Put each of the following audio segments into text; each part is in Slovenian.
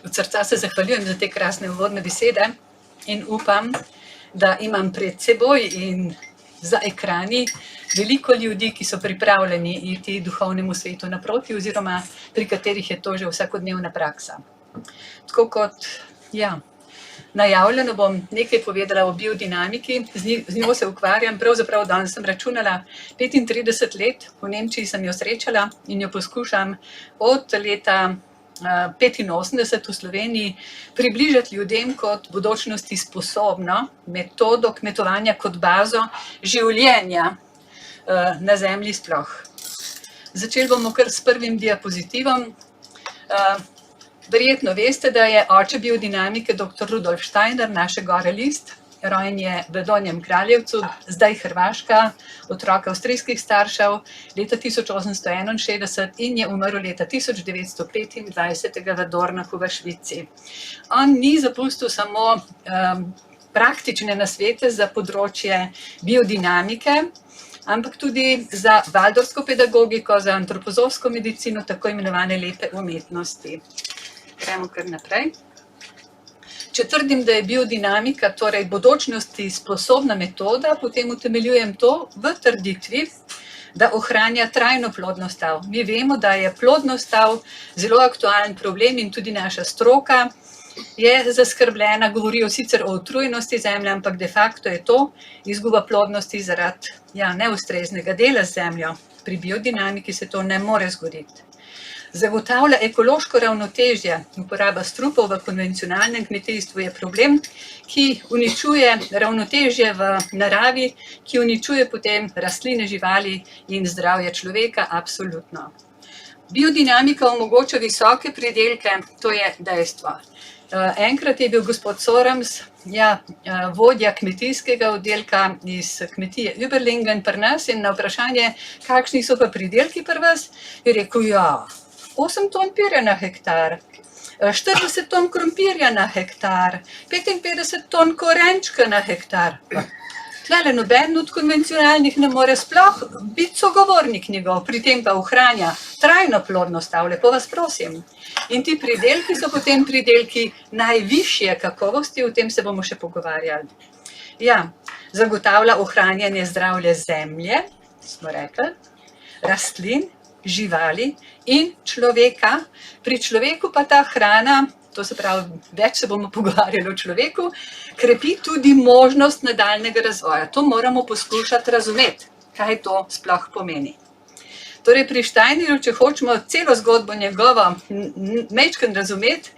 Od srca se zahvaljujem za te krasne uvodne besede in upam, da imam pred seboj in za ekrani veliko ljudi, ki so pripravljeni iti duhovnemu svetu naproti oziroma pri katerih je to že vsakodnevna praksa. Tako kot, najavljeno bom nekaj povedala o biodinamiki, z njo se ukvarjam, pravzaprav danes sem računala 35 let, v Nemčiji sem jo srečala in jo poskušam od leta 85 v Sloveniji približati ljudem kot bodočnosti sposobno metodo kmetovanja kot bazo življenja na zemlji sploh. Začeli bomo kar s prvim diapozitivom. Verjetno veste, da je oče biodinamike dr. Rudolf Steiner, naše gore list, rojen je v Donjem Kraljevcu, zdaj Hrvaška, otrok avstrijskih staršev, leta 1861 in je umrl leta 1925 v Dornachu v Švici. On ni zapustil samo praktične nasvete za področje biodinamike, ampak tudi za valdorsko pedagogiko, za antropozofsko medicino, tako imenovane lepe umetnosti. Gremo kar naprej. Če trdim, da je biodinamika, torej bodočnosti sposobna metoda, potem utemeljujem to v trditvi, da ohranja trajno plodnost tal. Mi vemo, da je plodnost tal zelo aktualen problem in tudi naša stroka je zaskrbljena, govorijo sicer o utrujenosti zemlje, ampak de facto je to izguba plodnosti zaradi neustreznega dela z zemljo. Pri biodinamiki se to ne more zgoditi. Zagotavlja ekološko ravnotežje. Uporaba strupov v konvencionalnem kmetijstvu je problem, ki uničuje ravnotežje v naravi, ki uničuje potem rastline, živali in zdravje človeka, absolutno. Biodinamika omogoča visoke pridelke, to je dejstvo. Enkrat je bil gospod Sorams, vodja kmetijskega oddelka iz kmetije Überlingen pri nas in na vprašanje, kakšni so pa pridelki pri vas, je rekel, 8 ton pirja na hektar, 40 ton krompirja na hektar, 55 ton korenčka na hektar. Tlele noben od konvencionalnih ne more sploh biti sogovornik njegov, pri tem pa ohranja trajno plodnost tal, lepo vas prosim. In ti pridelki so potem pridelki najvišje kakovosti, o tem se bomo še pogovarjali. Zagotavlja ohranjanje zdravja zemlje, smo rekli, rastlin, živali in človeka. Pri človeku pa ta hrana, to se pravi, več se bomo pogovarjali o človeku, krepi tudi možnost nadaljnjega razvoja. To moramo poskušati razumeti, kaj to sploh pomeni. Torej pri Steinerju, če hočemo celo zgodbo njegovo majčkeno razumeti,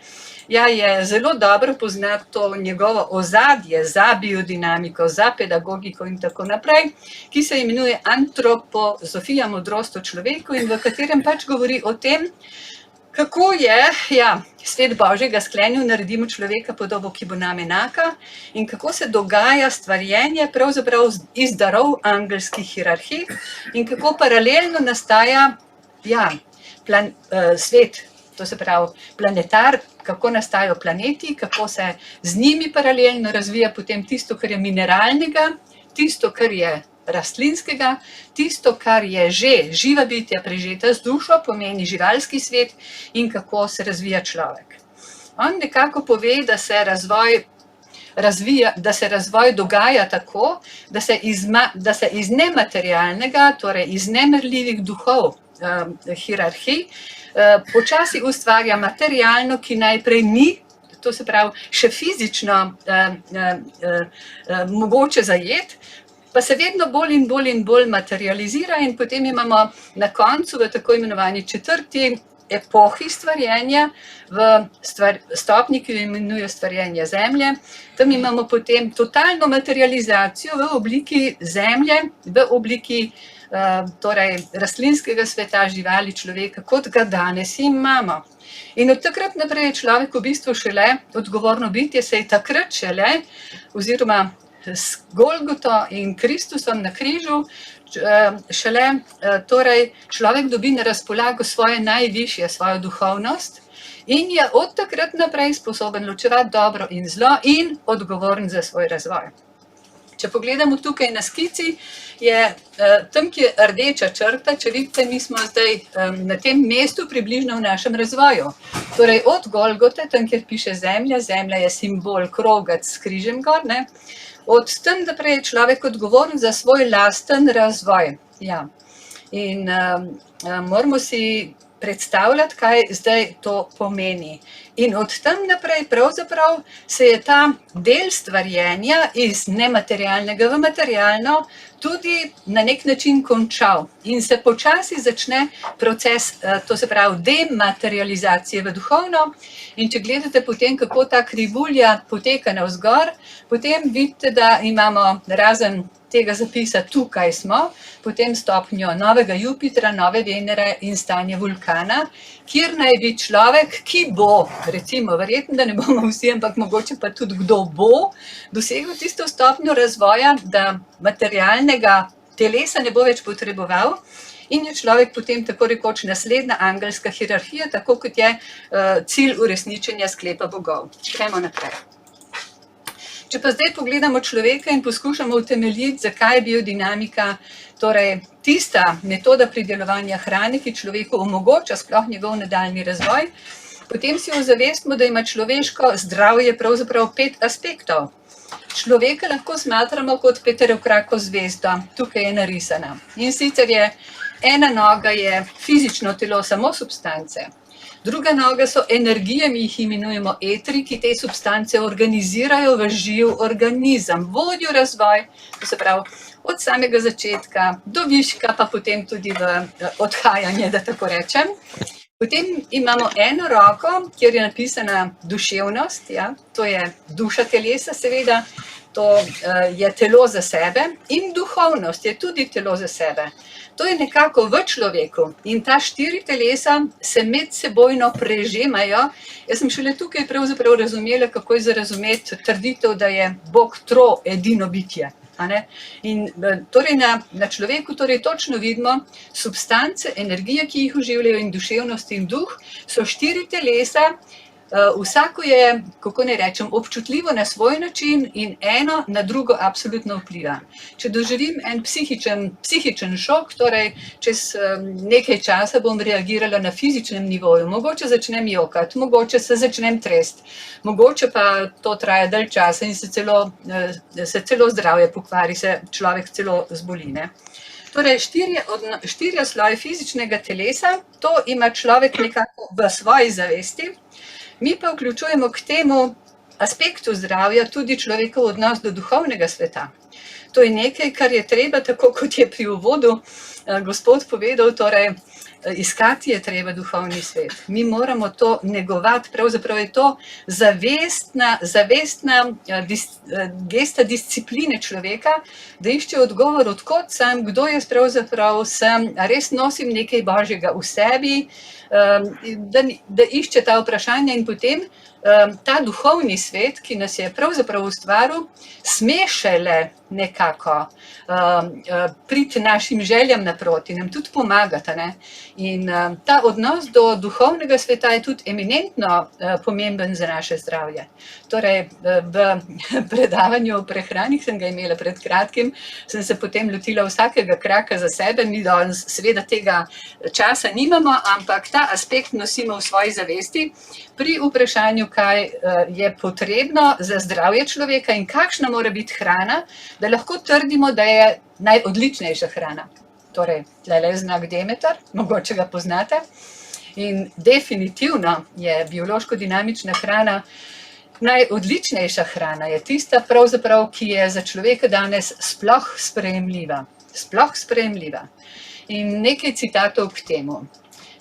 je zelo dobro poznati to njegovo ozadje za biodinamiko, za pedagogiko in tako naprej, ki se imenuje Antropozofija, modrost o človeku in v katerem pač govori o tem, kako je svet Božjega sklenil, naredimo človeka podobo, ki bo nam enaka in kako se dogaja stvarjenje pravzaprav iz darov angelskih hierarhij in kako paralelno nastaja svet, to se pravi planetar, kako nastajajo planeti, kako se z njimi paralelno razvija potem tisto, kar je mineralnega, tisto, kar je rastlinskega, tisto, kar je že živa bitja prežeta z dušo, pomeni živalski svet in kako se razvija človek. On nekako pove, da se razvoj dogaja tako, da se iz nematerialnega, torej iz nemerljivih duhov hierarhij, počasi ustvarja materialno, ki najprej ni, to se pravi še fizično mogoče zajeti, pa se vedno bolj in bolj in bolj materializira in potem imamo na koncu v tako imenovani 4. epohi stvarjenja, v stopnji, ki jo imenuje stvarjenje zemlje. Tam imamo potem totalno materializacijo v obliki zemlje, v obliki rastlinskega sveta, živali, človeka, kot ga danes imamo. In od takrat naprej je človek v bistvu šele odgovorno bitje, se je takrat šele, oziroma s Golgoto in Kristusom na križu, šele človek dobi na razpolago svoje najvišje, svojo duhovnost in je od takrat naprej sposoben ločevati dobro in zlo in odgovoren za svoj razvoj. Če pogledamo tukaj na skici, je tam, ki je rdeča črta, če vidite, mi smo zdaj na tem mestu približno v našem razvoju. Torej od Golgote, tam, kjer piše zemlja, zemlja je simbol krogac s križem gor, ne? Od tam naprej je človek odgovoren za svoj lasten razvoj. Ja. In moramo si predstavljati, kaj zdaj to pomeni. In od tam naprej pravzaprav se je ta del stvarjenja iz nematerialnega v materialno tudi na nek način končal. In se počasi začne proces, to se pravi dematerializacije v duhovno. In če gledate potem, kako ta krivulja poteka navzgor, potem vidite, da imamo razen tega zapisa tukaj smo, potem stopnjo novega Jupitra, nove Venere in stanje vulkana, kjer naj bi človek, ki bo, recimo, verjetno, da ne bomo vsi, ampak mogoče pa tudi kdo bo, dosegel tisto stopnjo razvoja, da materialnega telesa ne bo več potreboval in je človek potem tako rekoč naslednja angelska hierarhija, tako kot je cilj uresničenja sklepa bogov. Gremo naprej. Če pa zdaj pogledamo človeka in poskušamo utemeljiti, zakaj je biodinamika, torej tista metoda pridelovanja hrane, ki človeku omogoča sploh njegov nadaljnji razvoj, potem si ozavestimo, da ima človeško zdravje pravzaprav 5 aspektov. Človeka lahko smatramo kot peterokrako zvezdo, tukaj je narisana. In sicer je ena noga je fizično telo samo substance, druga noga so energije, mi jih imenujemo etri, ki te substance organizirajo v živ organizem, vodijo razvoj, to se pravi od samega začetka do viška, pa potem tudi v odhajanje, da tako rečem. Potem imamo eno roko, kjer je napisana duševnost, ja, to je duša telesa seveda, to je telo za sebe in duhovnost je tudi telo za sebe. To je nekako v človeku in ta 4 telesa se medsebojno prežemajo. Jaz sem šele tukaj pravzaprav razumela, kako je razumeti trditev, da je Bog troedino bitje. In torej na človeku torej točno vidimo substance, energije, ki jih uživljajo in duševnost in duh, so 4 telesa, vsako je, kako ne rečem, občutljivo na svoj način in eno na drugo absolutno vpliva. Če doživim en psihičen šok, torej čez nekaj časa bom reagirala na fizičnem nivoju, mogoče začnem jokati, mogoče se začnem tresti, mogoče pa to traja dalj časa in se celo zdravje pokvari, se človek celo zboli, ne. Torej, 4 sloje fizičnega telesa, to ima človek nekako v svoji zavesti. Mi pa vključujemo k temu aspektu zdravja tudi človekov odnos do duhovnega sveta. To je nekaj, kar je treba, tako kot je pri uvodu gospod povedal, torej iskati je treba duhovni svet. Mi moramo to negovati, pravzaprav je to zavestna gesta discipline človeka, da išče odgovor, od kod sem, kdo jaz pravzaprav sem, a res nosim nekaj božjega v sebi, da išče ta vprašanja in potem ta duhovni svet, ki nas je pravzaprav ustvaril, sme šele nekako priti našim željam naproti, nam tudi pomagati. In ta odnos do duhovnega sveta je tudi eminentno pomemben za naše zdravje. Torej, v predavanju o prehrani, sem ga imela pred kratkim, sem se potem lotila vsakega kraka za sebe, mi danes seveda tega časa nimamo, ampak ta aspekt nosimo v svoji zavesti pri vprašanju, kaj je potrebno za zdravje človeka in kakšna mora biti hrana, da lahko trdimo, da je najodličnejša hrana. Torej, tlele je znak Demeter, mogoče ga poznate. In definitivno je biološko-dinamična hrana najodličnejša hrana, je tista pravzaprav, ki je za človeka danes sploh sprejemljiva. Sploh sprejemljiva. In nekaj citatov k temu.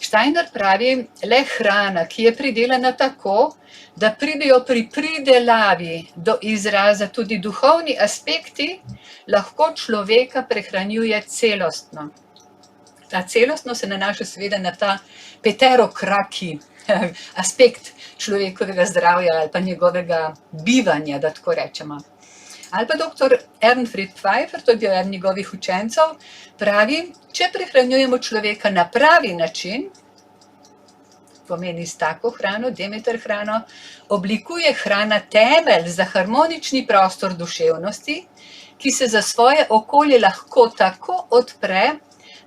Steiner pravi, le hrana, ki je pridelana tako, da pridejo pri pridelavi do izraza tudi duhovni aspekti, lahko človeka prehranjuje celostno. Ta celostno se nanaša seveda na ta peterokraki aspekt človekovega zdravja ali pa njegovega bivanja, da tako rečemo. Ali pa dr. Ernfried Pfeiffer, to je bil eden njegovih učencev, pravi, če prehranjujemo človeka na pravi način, pomeni s tako hrano, Demeter hrano, oblikuje hrana temelj za harmonični prostor duševnosti, ki se za svoje okolje lahko tako odpre,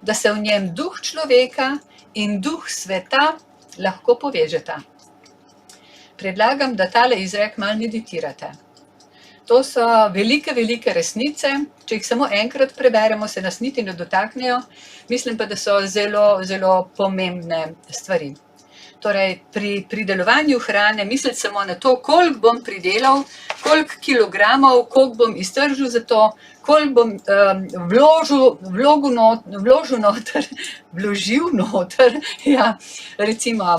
da se v njem duh človeka in duh sveta lahko povežeta. Predlagam, da tale izrek malo meditirate. To so velike, velike resnice, če jih samo enkrat preberemo, se nas niti ne dotaknejo, mislim pa, da so zelo, zelo pomembne stvari. Torej, pri pridelovanju hrane misliti samo na to, koliko bom pridelal, koliko kilogramov, koliko bom iztržil za to, koliko bom vložil noter, ja, recimo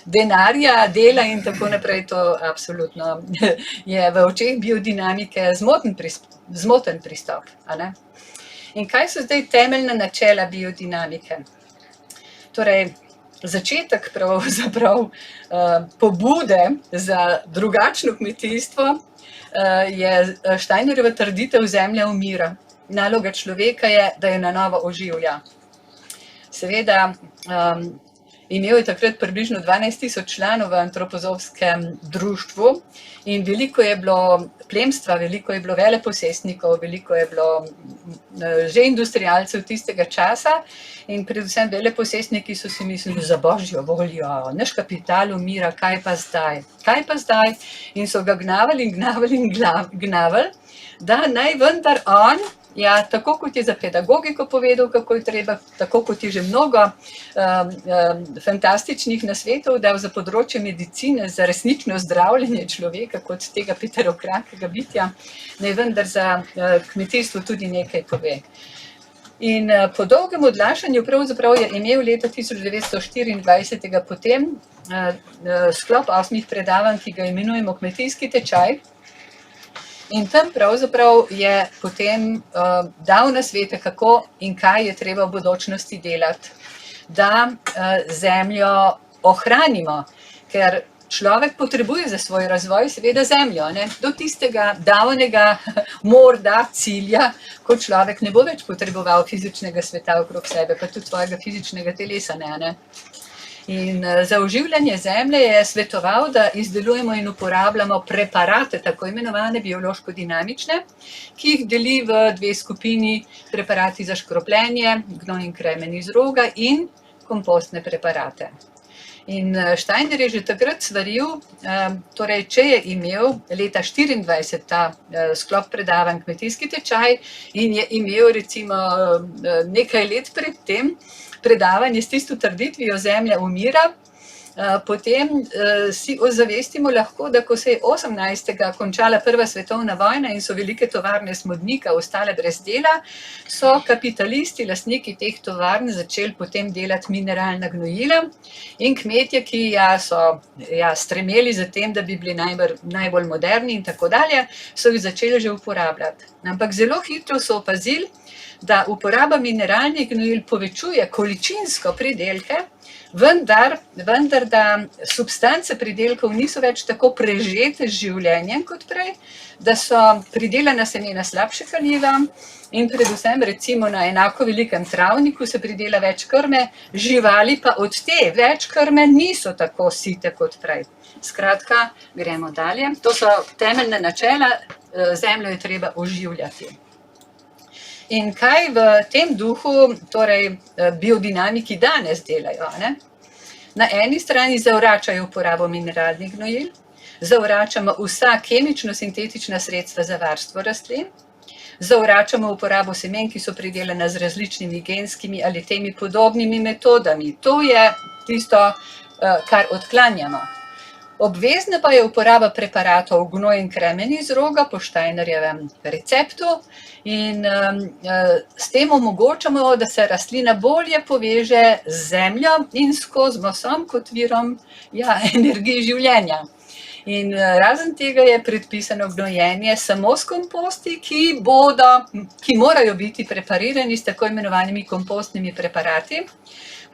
denarja, dela in tako naprej, to absolutno je v očeh biodinamike zmoten pristop. A ne? In kaj so zdaj temeljna načela biodinamike? Torej, začetek pravzaprav pobude za drugačno kmetijstvo je Steinerjeva trditev Zemlja umira. Naloga človeka je, da jo na novo oživlja. Seveda, imel je takrat približno 12.000 članov v antropozofskem društvu in veliko je bilo plemstva, veliko je bilo veleposestnikov, veliko je bilo že industrialcev tistega časa in predvsem veleposestniki so si mislili, za božjo voljo, naš kapital umira, kaj pa zdaj? Kaj pa zdaj? In so ga gnavali, da naj vendar on, ja, tako kot je za pedagogiko povedal, kako je treba, tako kot je že mnogo fantastičnih nasvetov dal za področje medicine, za resnično zdravljenje človeka kot tega pterokrakega bitja, naj vendar za kmetijstvo tudi nekaj pove. In po dolgem odlašanju pravzaprav je imel leta 1924 potem sklop 8 predavanj, ki ga imenujemo kmetijski tečaj. In tam pravzaprav je potem dal nasvete, kako in kaj je treba v bodočnosti delati, da zemljo ohranimo, ker človek potrebuje za svoj razvoj seveda zemljo, ne? Do tistega davnega morda cilja, ko človek ne bo več potreboval fizičnega sveta okrog sebe, pa tudi svojega fizičnega telesa, ne? In za oživljanje zemlje je svetoval, da izdelujemo in uporabljamo preparate, tako imenovane biološko-dinamične, ki jih deli v dve skupini: preparati za škropljenje, gnoj in kremen iz roga in kompostne preparate. In Steiner je že takrat svaril, torej, če je imel leta 1924 ta sklop predavanj kmetijski tečaj in je imel recimo nekaj let pred tem predavanje s tisto trditvijo Zemlja umira, potem si ozavestimo lahko, da ko se je 18. končala prva svetovna vojna in so velike tovarne smodnika ostale brez dela, so kapitalisti, lastniki teh tovarn, začeli potem delati mineralna gnojila in kmetje, ki so stremeli za tem, da bi bili najbolj moderni in tako dalje, so jih začeli že uporabljati. Ampak zelo hitro so opazili, da uporaba mineralnih gnojil povečuje količinsko pridelke, vendar da substance pridelkov niso več tako prežete z življenjem kot prej, da so pridelana semena slabše kaljiva in predvsem recimo na enako velikem travniku se pridela več krme, živali pa od te več krme niso tako site kot prej. Skratka, gremo dalje. To so temeljna načela, zemljo je treba oživljati. In kaj v tem duhu, torej biodinamiki danes delajo, ne? Na eni strani zavračajo uporabo mineralnih gnojil, zavračamo vsa kemično-sintetična sredstva za varstvo rastlin, zavračamo uporabo semen, ki so pridelana z različnimi genskimi ali temi podobnimi metodami. To je tisto, kar odklanjamo. Obvezna pa je uporaba preparatov gnoj in kremen iz roga po Steinerjevem receptu in s tem omogočamo, da se rastlina bolje poveže z zemljo in s kozmosom kot virom energije življenja. In razen tega je predpisano gnojenje samo s komposti, ki morajo biti preparirani s tako imenovanimi kompostnimi preparati.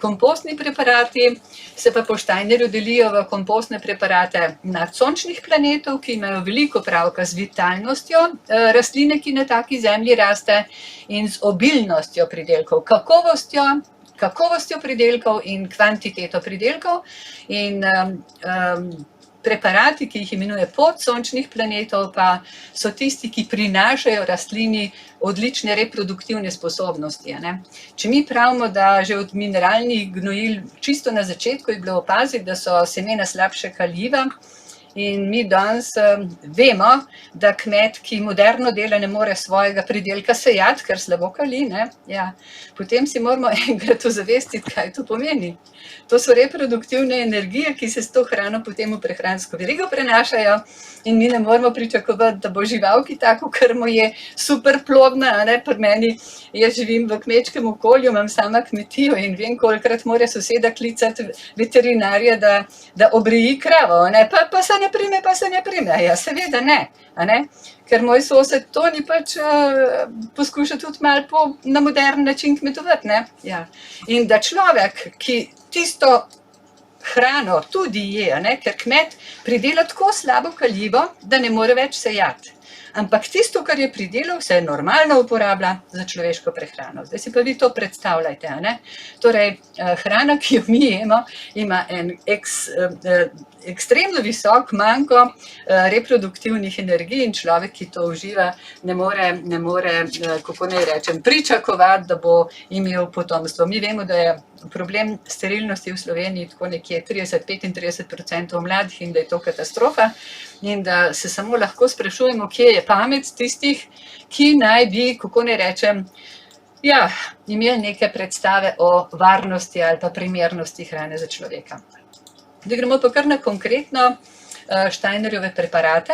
Kompostni preparati se pa po Steinerju delijo v kompostne preparate nadsončnih planetov, ki imajo veliko pravka z vitalnostjo rastline, ki na taki zemlji raste, in z obilnostjo pridelkov, kakovostjo pridelkov in kvantiteto pridelkov. In preparati, ki jih imenuje pot sončnih planetov, pa so tisti, ki prinašajo rastlini odlične reproduktivne sposobnosti. Ne? Če mi pravimo, da že od mineralnih gnojil čisto na začetku je bilo opaziti, da so semena slabše kaljiva, in mi danes vemo, da kmet, ki moderno dela, ne more svojega pridelka sejati, ker slabo kali, ne? Ja. Potem si moramo enkrat ozavestiti, kaj to pomeni. To so reproduktivne energije, ki se s to hrano potem v prehransko verigo prenašajo, in mi ne moramo pričakovati, da bo žival, ki tako krmo je, super plodna. Ne? Pri meni, jaz živim v kmečkem okolju, imam sama kmetijo in vem, kolikrat mora soseda klicati veterinarja, da obreji kravo, ne? Pa se ne prime. Ja, seveda ne. A ne? Ker moj sosed to ni pač poskuša tudi malo na modern način kmetovati. Ne? Ja. In da človek, ki tisto hrano tudi je, ne? Ker kmet pridela tako slabo kaljivo, da ne more več sejati. Ampak tisto, kar je pridelal, se normalno uporablja za človeško prehrano. Zdaj si pa vi to predstavljajte. Ne? Torej, hrana, ki jo mi jemo, ima en ekstremno visok manko reproduktivnih energij, in človek, ki to uživa, ne more, kako naj rečem, pričakovati, da bo imel potomstvo. Mi vemo, da je problem sterilnosti v Sloveniji tako nekje 30–35% mladih in da je to katastrofa, in da se samo lahko sprašujemo, kje je pamet tistih, ki naj bi, kako naj rečem, ja, imeli neke predstave o varnosti ali pa primernosti hrane za človeka. Da gremo pa kar na konkretno Steinerjeve preparate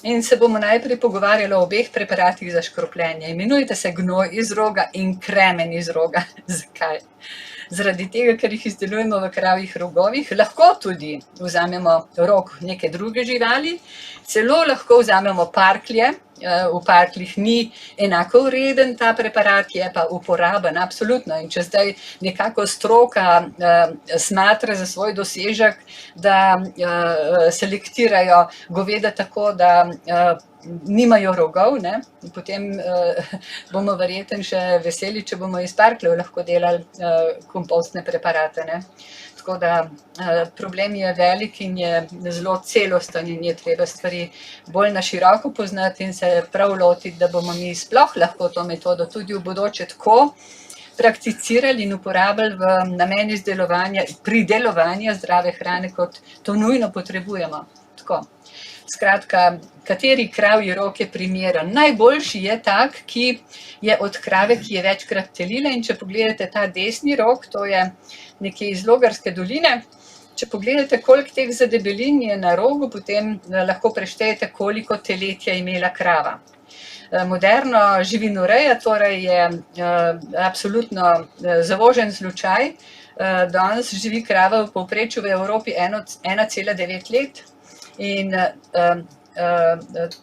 in se bomo najprej pogovarjali o obeh preparatih za škropljenje. Imenujete se gnoj iz roga in kremen iz roga. Zakaj? Zaradi tega, ker jih izdelujemo v kravjih rogovih, lahko tudi vzamemo rog neke druge živali, celo lahko vzamemo parklje. V parkljih ni enako vreden ta preparat, je pa uporaben, absolutno. In če zdaj nekako stroka smatra za svoj dosežek, da selektirajo goveda tako, da nimajo rogov, ne? Potem bomo verjetno še veseli, če bomo iz parkljev lahko delali kompostne preparate. Ne? Tako da problem je velik in je zelo celosten in je treba stvari bolj na široko poznati in se prav lotiti, da bomo mi sploh lahko to metodo tudi v bodoče tako prakticirali in uporabljali v namen pridelovanja zdrave hrane, kot to nujno potrebujemo. Tako. Skratka, kateri kravji rog je primeren? Najboljši je tak, ki je od krave, ki je večkrat telila, in če pogledate ta desni rog, to je nekje iz Logarske doline, če pogledate, koliko teh zadebelin je na rogu, potem lahko preštejete, koliko telet je imela krava. Moderno živinoreja torej je absolutno zavožen slučaj. Danes živi krava v povprečju v Evropi 1,9 let. In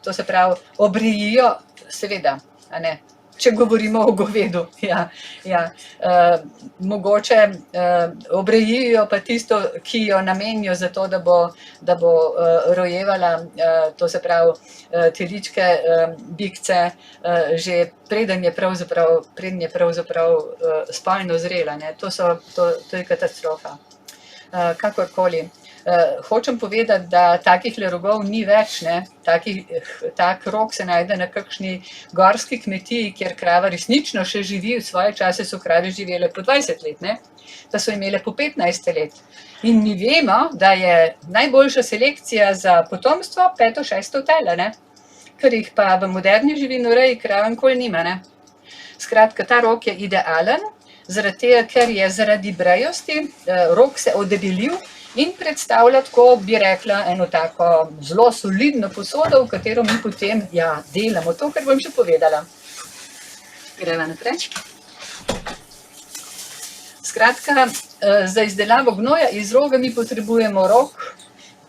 to se pravi, obrejijo, seveda, a ne, če govorimo o govedu, mogoče obrejijo pa tisto, ki jo namenijo za to, da bo rojevala, to se pravi, teličke, bikce, že preden je pravzaprav spolno zrela, ne, to je katastrofa. Kakorkoli. Hočem povedati, da takih rogov ni več, ne. Tak rog se najde na kakšni gorski kmetiji, kjer krava resnično še živi. V svoje čase so krave živele po 20 let, ne, pa so imele po 15 let. In mi vemo, da je najboljša selekcija za potomstvo 5–6 tele, ne, ker jih pa v moderni živinoreji krava nikoli nima, ne. Skratka, ta rog je idealen, zaradi tega, ker je zaradi brejosti rog se odebelil in predstavlja, tako bi rekla, eno tako zelo solidno posodo, v katero mi potem delamo to, kar bom že povedala. Greva naprej. Skratka, za izdelavo gnoja iz roga mi potrebujemo rog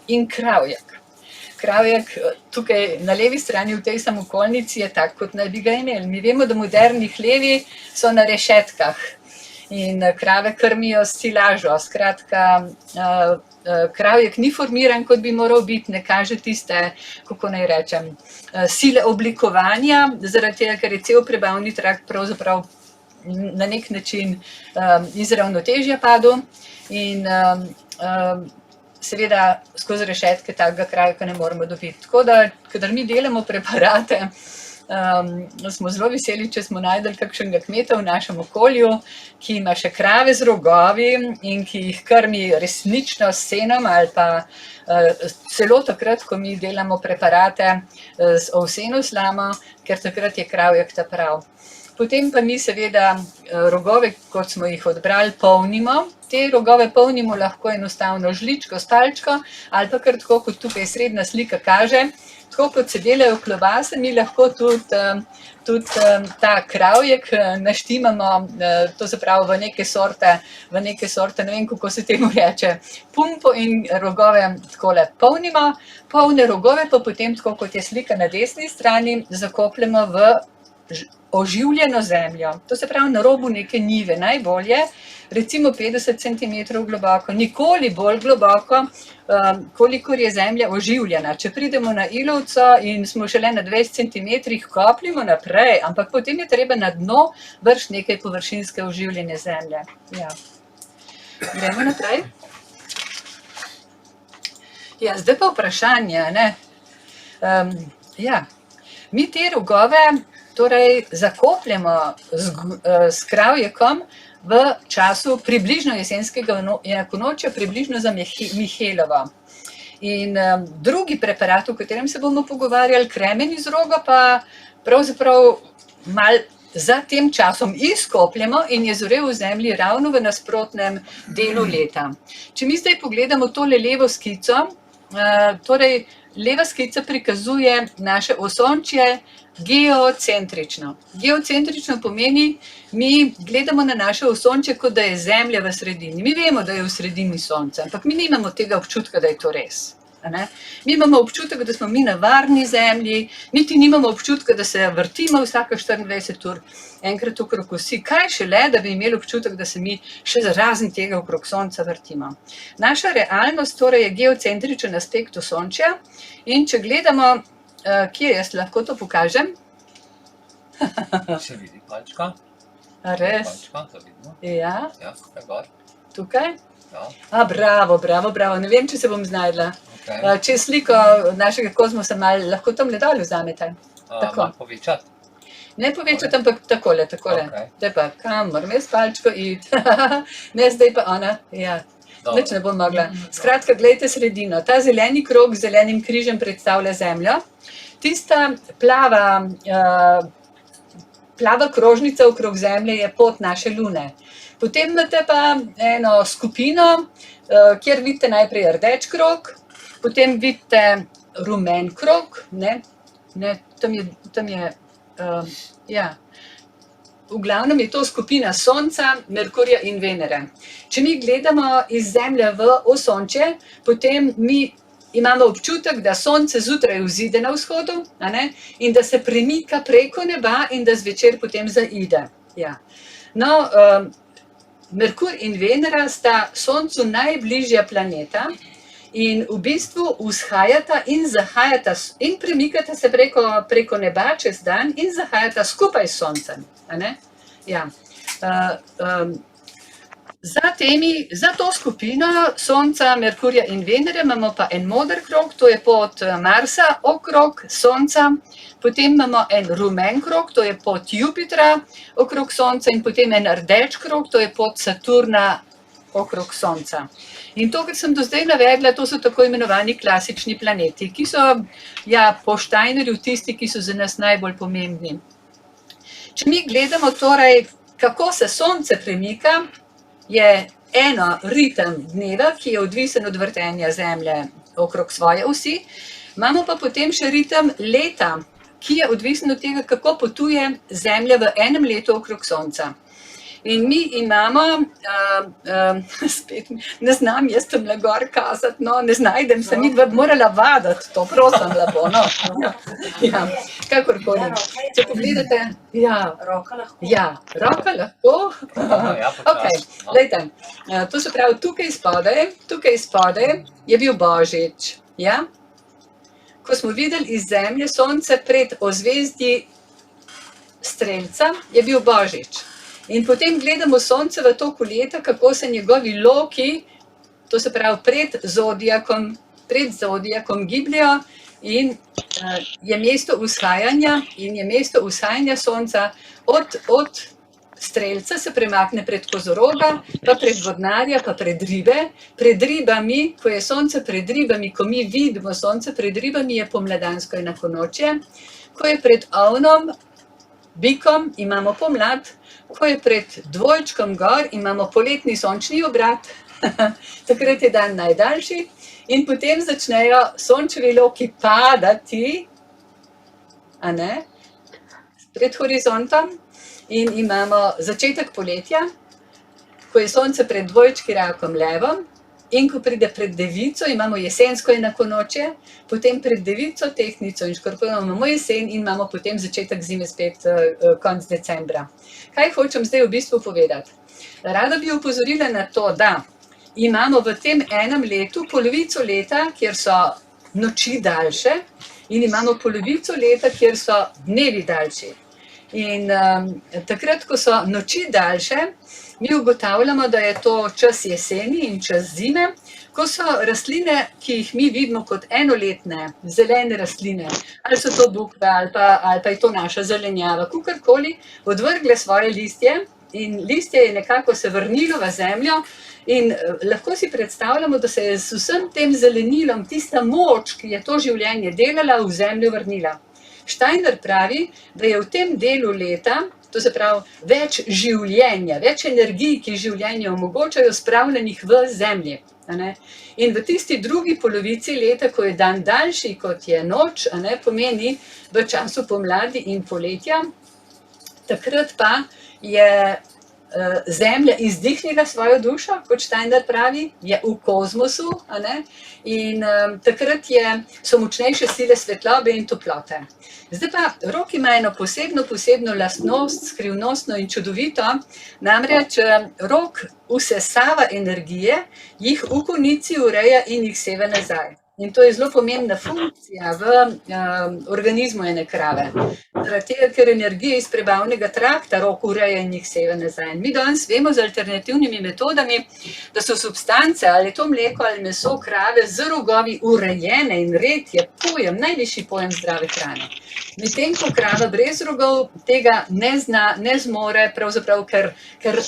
in kravjek. Kravjek tukaj na levi strani v tej samokolnici je tak, kot naj bi ga imeli. Mi vemo, da moderni hlevi so na rešetkah in krave krmijo s silažo. Skratka, kravjek ni formiran, kot bi moral biti, ne kaže tiste, kako naj rečem, sile oblikovanja, zaradi tega, ker je cel prebavni trakt pravzaprav na nek način iz ravnotežja padel in seveda skozi rešetke takega kraja, ki ne moremo dobiti. Tako da, kadar mi delamo preparate, smo zelo veseli, če smo najdli kakšnega kmeta v našem okolju, ki ima še krave z rogovi in ki jih krmi resnično s senom ali pa celo takrat, ko mi delamo preparate z ovseno slamo, ker takrat je kravjak ta prav. Potem pa mi seveda rogove, kot smo jih odbrali, polnimo. Te rogove polnimo lahko enostavno žličko, s palčko ali pa kar tako, kot tukaj srednja slika kaže. Tako kot se delajo klobase, mi lahko tudi ta kravjek naštimamo, to se pravi v neke sorte, ne vem, kako se temu reče, pumpo in rogove takole polnimo. Polne rogove pa potem, tako kot je slika na desni strani, zakopljemo v oživljeno zemljo. To se pravi na robu neke njive, najbolje, recimo 50 cm globoko, nikoli bolj globoko, kolikor je zemlja oživljena. Če pridemo na ilovco in smo šele na 20 cm, kopljimo naprej, ampak potem je treba na dno vršiti nekaj površinske oživljene zemlje. Ja. Gremo naprej. Ja, zdaj pa vprašanje, ne? Ja, mi te rogove torej zakopljemo s kravjekom v času približno jesenskega enakonočja, približno za Mihelovo. In drugi preparat, o katerem se bomo pogovarjali, kremen iz roga, pa pravzaprav malo za tem časom izkopljemo in je zorel v zemlji ravno v nasprotnem delu leta. Če mi zdaj pogledamo tole levo skico, torej leva skica prikazuje naše osončje geocentrično. Geocentrično pomeni, mi gledamo na naše osončje, kot da je Zemlja v sredini. Mi vemo, da je v sredini Sonce, ampak mi nimamo tega občutka, da je to res. Mi imamo občutek, da smo mi na varni Zemlji, niti nimamo občutka, da se vrtimo vsaka 24 ur enkrat okrog osi. Kaj šele, da bi imeli občutek, da se mi še razen tega okrog Sonca vrtimo. Naša realnost torej je geocentričen aspekt osončja in če gledamo, kje jaz lahko to pokažem? Se vidi palčka. Res? Palčka, to vidimo. Ja. Ja, tukaj gor. Tukaj? Ja. Bravo. Ne vem, če se bom znajdla. Okay. Če sliko našega kozmosa malo lahko tam le dol vzamete. Malo povečati. Ne povečati, ampak takole. Okay. Zdaj pa, kam moram jaz palčko iti? Ne, zdaj pa ona. Ja. Nič ne bom mogla. Skratka, gledajte sredino. Ta zeleni krog z zelenim križem predstavlja Zemljo. Tista plava krožnica okrog Zemlje je pot naše Lune. Potem imate pa eno skupino, kjer vidite najprej rdeč krog, potem vidite rumen krog, tam je, ja. V glavnem je to skupina Sonca, Merkurja in Venere. Če mi gledamo iz Zemlje v osončje, potem mi imamo občutek, da Sonce zjutraj vzide na vzhodu, in da se premika preko neba in da zvečer potem zaide. Ja. No, Merkur in Venera sta Soncu najbližja planeta in v bistvu vzhajata in zahajata in premikata se preko neba čez dan in zahajata skupaj s Soncem. Ja. Za to skupino Sonca, Merkurja in Venere imamo pa en moder krog, to je pot Marsa okrog Sonca, potem imamo en rumen krog, to je pot Jupitra okrog Sonca in potem en rdeč krog, to je pot Saturna okrog Sonca. In to, kar sem do zdaj navedla, to so tako imenovani klasični planeti, ki so po Steinerju tisti, ki so za nas najbolj pomembni. Če mi gledamo torej, kako se Sonce premika, je eno ritem dneva, ki je odvisen od vrtenja Zemlje okrog svoje osi, imamo pa potem še ritem leta, ki je odvisen od tega, kako potuje Zemlja v enem letu okrog Sonca. In mi imamo, spet ne znam jaz tam le gor kazati, no, ne znajdem se, mi bi morala vaditi to, prosim lepo, no. Ja, kakorkoli. Če pogledate, Roka lahko. Ja, roka lahko. Okej, glejte, to se pravi, tukaj spodaj je bil Božič, ja. Ko smo videli iz Zemlje Sonce pred ozvezdji Strelca, je bil Božič. In potem gledamo Sonce v toku leta, kako se njegovi loki to se pravi pred zodiakom gibljajo in je mesto vzhajanja sonca od strelca se premakne pred kozoroga, pa pred vodnarja, pa pred ribe. Pred ribami, ko je sonce pred ribami, ko mi vidimo sonce pred ribami, je pomladansko enakonočje. Ko je pred ovnom, bikom, imamo pomlad. Ko je pred dvojčkom gor, imamo poletni sončni obrat. Takrat je dan najdaljši. In potem začnejo sončevi loki padati, pred horizontom. In imamo začetek poletja, ko je sonce pred dvojčki rakom levom, in ko pride pred devico, imamo jesensko enakonočje, potem pred devico, tehtnico in škorpijonom imamo jesen in imamo potem začetek zime spet konec decembra. Kaj hočem zdaj v bistvu povedati? Rada bi opozorila na to, da imamo v tem enem letu polovico leta, kjer so noči daljše, in imamo polovico leta, kjer so dnevi daljši. In takrat, ko so noči daljše, mi ugotavljamo, da je to čas jeseni in čas zime, ko so rastline, ki jih mi vidimo kot enoletne, zelene rastline, ali so to bukve, ali pa je to naša zelenjava, kakorkoli, odvrgle svoje listje in listje je nekako se vrnilo v zemljo in lahko si predstavljamo, da se je z vsem tem zelenilom tista moč, ki je to življenje delala, v zemljo vrnila. Steiner pravi, da je v tem delu leta, to se pravi več življenja, več energij, ki življenje omogočajo, spravljenih v zemlji. In v tisti drugi polovici leta, ko je dan daljši, kot je noč, pomeni v času pomladi in poletja, takrat pa je Zemlja izdihnila svojo dušo, kot Steiner pravi, je v kozmosu, in takrat so močnejše sile svetlobe in toplote. Zdaj pa Rok ima eno posebno lastnost, skrivnostno in čudovito, namreč Rok vsesava energije, jih v konici ureja in jih seva nazaj. In to je zelo pomembna funkcija v organizmu ene krave. Zaradi tega, ker energije iz prebavnega trakta Rok ureja in jih seva nazaj. Mi danes vemo z alternativnimi metodami, da so substance, ali to mleko ali meso krave z rogovi urejene in red je pojem, najvišji pojem zdrave hrane. Medtem ko krava brez rogov tega ne zna, ne zmore, pravzaprav, ker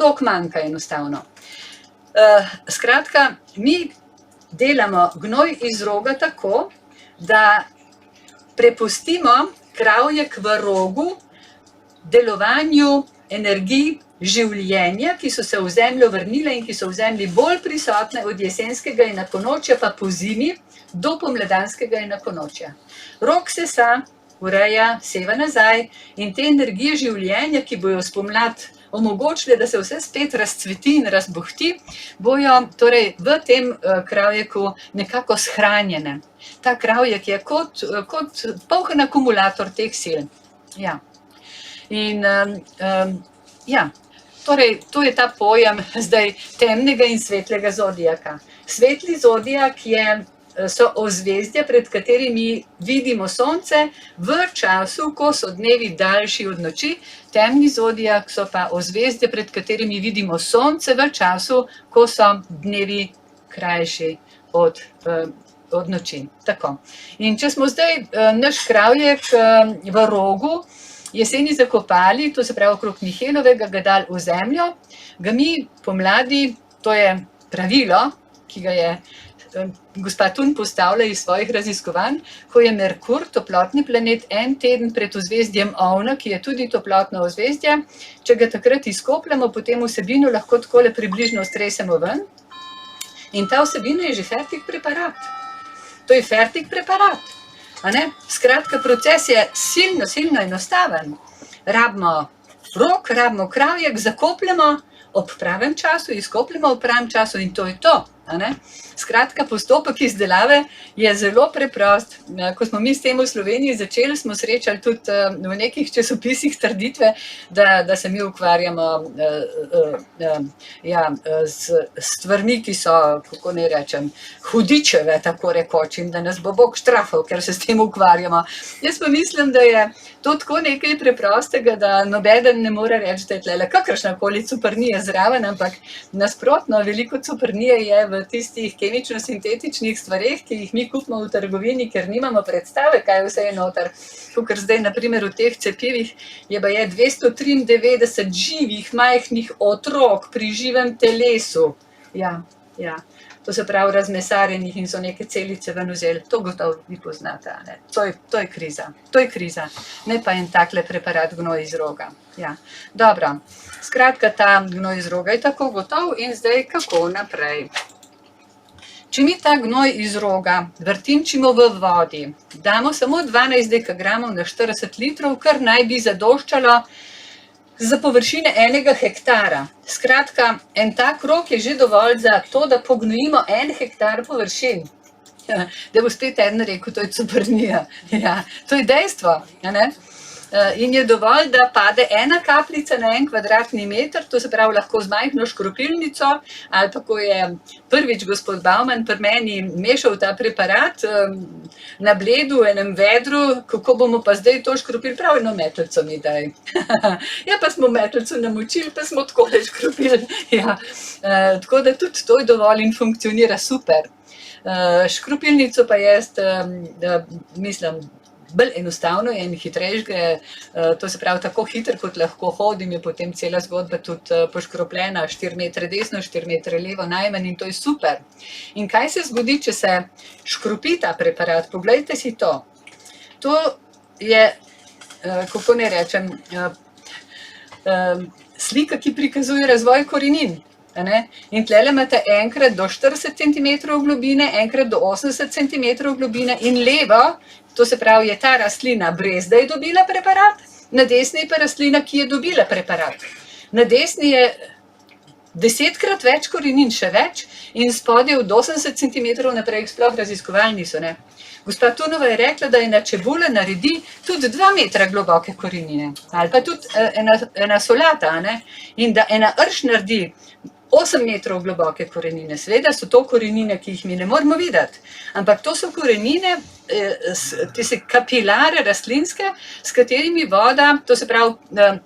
rok manjka enostavno. Skratka, mi delamo gnoj iz roga tako, da prepustimo kravjek v rogu delovanju energij življenja, ki so se v zemljo vrnile in ki so v zemlji bolj prisotne od jesenskega enakonočja, pa po zimi do pomladanskega enakonočja. Rog sesa, ureja, seva nazaj in te energije življenja, ki bojo spomladi omogočili, da se vse spet razcveti in razbohti, bojo torej v tem kravjeku nekako shranjene. Ta kravjek je kot poln akumulator teh sil. Ja. In torej to je ta pojem zdaj temnega in svetlega zodijaka. Svetli zodijak so ozvezdja, pred katerimi vidimo sonce v času, ko so dnevi daljši od noči, temni zodijak so pa ozvezdja, pred katerimi vidimo sonce v času, ko so dnevi krajši od noči. Tako. In če smo zdaj naš kravjek v rogu jeseni zakopali, to se pravi okrog Mihelovega, ga dali v zemljo, ga mi pomladi, to je pravilo, ki ga je gospa Thun postavlja iz svojih raziskovanj, ko je Merkur, toplotni planet, en teden pred ozvezdjem Ovna, ki je tudi toplotno ozvezdje, če ga takrat izkopljamo, potem vsebino lahko takole približno stresemo ven in ta vsebina je že fertik preparat. To je fertik preparat. Skratka, proces je silno enostaven. Rabimo rog, rabimo kravjek, zakopljamo ob pravem času, izkopljamo ob pravem času in to je to. Skratka, postopek izdelave je zelo preprost. Ko smo mi s tem v Sloveniji začeli, smo srečali tudi v nekih časopisih trditve, da se mi ukvarjamo z stvarmi, ki so, kako naj rečem, hudičeve, tako rekoč, in da nas bo Bog štrafal, ker se s tem ukvarjamo. Jaz pa mislim, da je to tako nekaj preprostega, da nobeden ne more reči, da je tlele kakršnakoli cupernija zraven, ampak nasprotno, veliko cupernije je v tistih kemično-sintetičnih stvareh, ki jih mi kupimo v trgovini, ker nimamo predstave, kaj vse je noter. Kakor zdaj, na primer, v teh cepivih je 293 živih, majhnih otrok pri živem telesu. Ja. To se pravi razmesarjenih in so neke celice ven vzeli. To gotovo vi poznate. Ne? To je kriza. To je kriza. Ne pa en takle preparat gnoj iz roga. Ja. Dobro. Skratka, ta gnoj iz roga je tako gotov in zdaj kako naprej. Če mi ta gnoj iz roga vrtinčimo v vodi, damo samo 12 dekagramov na 40 litrov, kar naj bi zadoščalo za površine 1 hektara. Skratka, en tak krog je že dovolj za to, da pognojimo 1 hektar površin. Da bo spet eden rekel, to je cupernija. Ja, to je dejstvo. Ne? In je dovolj, da pade 1 kapljica na 1 kvadratni meter, to se pravi lahko z majhno škropilnico, ali pa ko je prvič gospod Bauman pri meni mešal ta preparat na bledu v enem vedru, kako bomo pa zdaj to škropili, prav eno metlico mi daj. Ja, pa smo metlico namočili, pa smo takole škropili. Ja. Tako da tudi to je dovolj in funkcionira super. Škropilnico pa jaz, mislim, bolj enostavno in hitreje gre, to se pravi tako hiter, kot lahko hodim, je potem cela zgodba tudi poškropljena, 4 metre desno, 4 metre levo najmanj in to je super. In kaj se zgodi, če se škropi ta preparat? Poglejte si to. To je, kako ne rečem, slika, ki prikazuje razvoj korenin. In tlele imate enkrat do 40 cm globine, enkrat do 80 cm globine in levo, to se pravi, je ta rastlina brez, da je dobila preparat, na desni je pa rastlina, ki je dobila preparat. Na desni je 10-krat več korenin, še več, in spodaj od 80 cm naprej sploh raziskovali niso. Ne? Gospa Tunova je rekla, da ena čebula naredi tudi 2 metra globoke korenine, ali pa tudi ena solata, ne? In da ena rž naredi 8 metrov globoke korenine. Seveda so to korenine, ki jih mi ne moramo videti, ampak to so korenine, tiste kapilare rastlinske, s katerimi voda, to se pravi,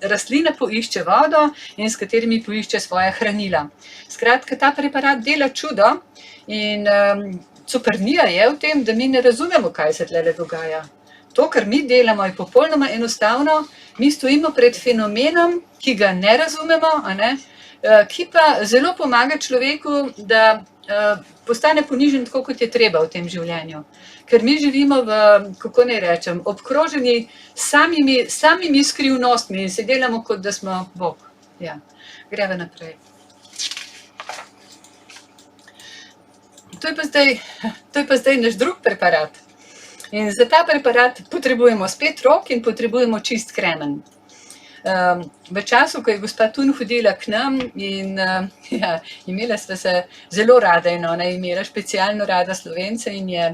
rastlina poišče vodo in s katerimi poišče svoja hranila. Skratka, ta preparat dela čudo in cupernija je v tem, da mi ne razumemo, kaj se tlele dogaja. To, kar mi delamo, je popolnoma enostavno, mi stojimo pred fenomenom, ki ga ne razumemo, ki pa zelo pomaga človeku, da postane ponižen tako, kot je treba v tem življenju. Ker mi živimo v, kako naj rečem, obkroženi samimi skrivnostmi in se delamo, kot da smo Bog. Ja, greva naprej. To je pa zdaj naš drug preparat. In za ta preparat potrebujemo spet rok in potrebujemo čist kremen. V času, ko je gospa Tun hodila k nam in imela sva se zelo rada in ona je imela specialno rada Slovence in je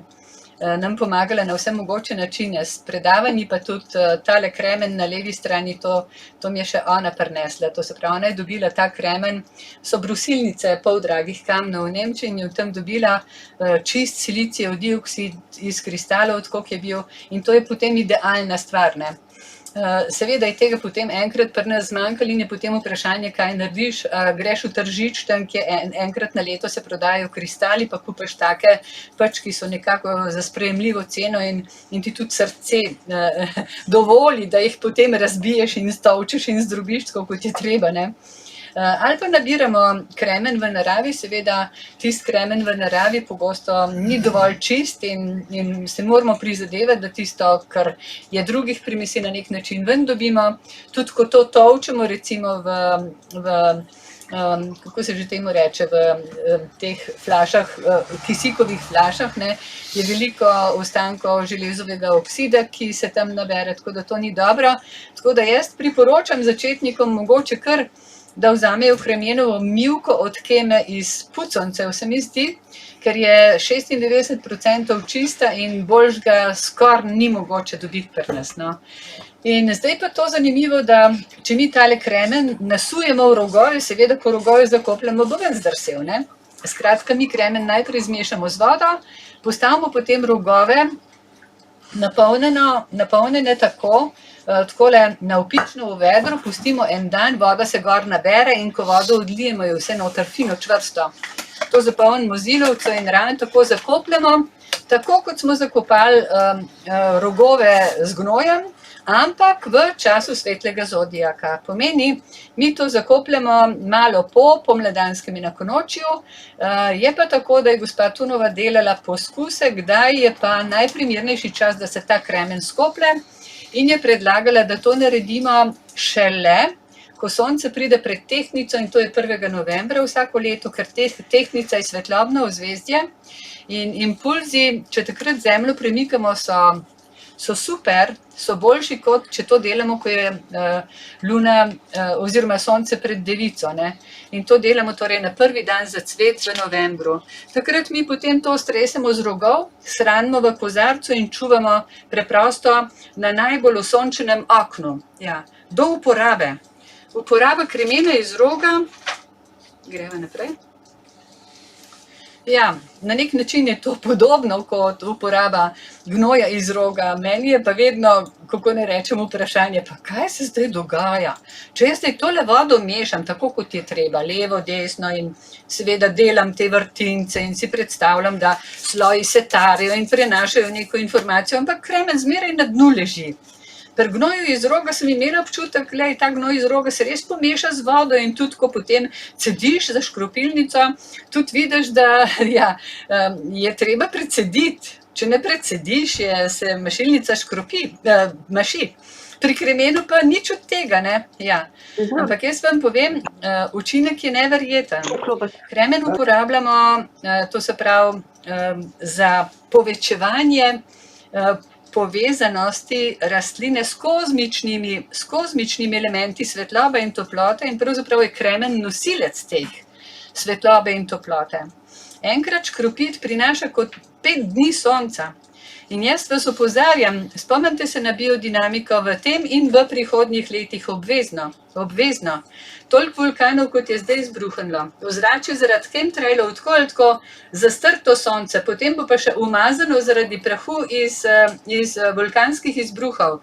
nam pomagala na vse mogoče načine, s predavanji pa tudi tale kremen na levi strani, to mi je še ona prinesla. To se pravi, ona je dobila ta kremen, so brusilnice poldragih kamnov v Nemčiji in je v tem dobila čist silicijev dioksid iz kristalov, tako je bil, in to je potem idealna stvar, ne. Seveda je tega potem enkrat pri nas zmanjkalo in je potem vprašanje, kaj narediš, greš v tržič, tam, kjer enkrat na leto se prodajajo kristali, pa kupiš take, pač, ki so nekako za sprejemljivo ceno in ti tudi srce dovoli, da jih potem razbiješ in stolčeš in zdrobiš, tako kot je treba, ne. Ali pa nabiramo kremen v naravi, seveda tisti kremen v naravi pogosto ni dovolj čist in se moramo prizadevati, da tisto, kar je drugih primesi, na nek način ven dobimo. Tudi ko to tolčemo, recimo v kako se že temu reče, v teh flašah, kisikovih flašah, ne, je veliko ostankov železovega oksida, ki se tam nabere, tako da to ni dobro. Tako da jaz priporočam začetnikom mogoče kar da vzamejo kremenovo mivko od keme iz puconcev, se mi zdi, ker je 96% čista in boljš ga skoraj ni mogoče dobiti pri nas. No. In zdaj pa to zanimivo, da če mi tale kremen nasujemo v rogove, seveda, ko rogove zakopljamo, bo ven zdrsel. Ne? Skratka, mi kremen najprej zmešamo z vodo, postavimo potem rogove napolnjene tako, takole navpično v vedro, pustimo en dan, voda se gor nabere in ko vodo odlijemo, je vse noter fino čvrsto. To zapolnimo z ilovco in raven tako zakopljamo, tako kot smo zakopali rogove z gnojem, ampak v času svetlega zodijaka. Pomeni, mi to zakopljamo malo po pomladanskem enakonočju, je pa tako, da je gospa Tunova delala poskuse, kdaj je pa najprimernejši čas, da se ta kremen skoplje in je predlagala, da to naredimo šele, ko sonce pride pred tehtnico in to je 1. novembra vsako leto, ker tehtnica je svetlobno ozvezdje in impulzi, če takrat zemljo premikamo, so super, so boljši, kot če to delamo, ko je luna oziroma sonce pred devico. Ne? In to delamo torej na prvi dan za cvet v novembru. Takrat mi potem to stresemo z rogov, shranimo v kozarcu in čuvamo preprosto na najbolj osončenem oknu. Ja. Do uporabe. Uporaba kremena iz roga, gremo naprej. Ja, na nek način je to podobno kot uporaba gnoja iz roga. Meni je pa vedno, kako ne rečem, vprašanje, pa kaj se zdaj dogaja? Če jaz zdaj tole vodo mešam, tako kot je treba, levo, desno in seveda delam te vrtince in si predstavljam, da sloji se tarijo in prenašajo neko informacijo, ampak kremen zmeraj na dnu leži. Pri gnoju iz roga sem imela občutek, da ta gnoj iz roga se res pomeša z vodo in tudi, ko potem cediš za škropilnico, tudi vidiš, da je treba precediti. Če ne precediš, se mašilnica maši. Pri kremenu pa nič od tega, ne? Ja. Ampak jaz vam povem, učinek je neverjeten. Kremen uporabljamo, to se pravi, za povečevanje povezanosti rastline s kozmičnimi elementi svetlobe in toplote in pravzaprav je kremen nosilec teh svetlobe in toplote. Enkrat škropit prinaša kot 5 dni sonca. In jaz vas opozarjam, spomnite se na biodinamiko v tem in v prihodnjih letih obvezno. Toliko vulkanov, kot je zdaj izbruhnilo. Ozračje zaradi chemtrailov tako zastrto sonce, potem bo pa še umazano zaradi prahu iz vulkanskih izbruhov.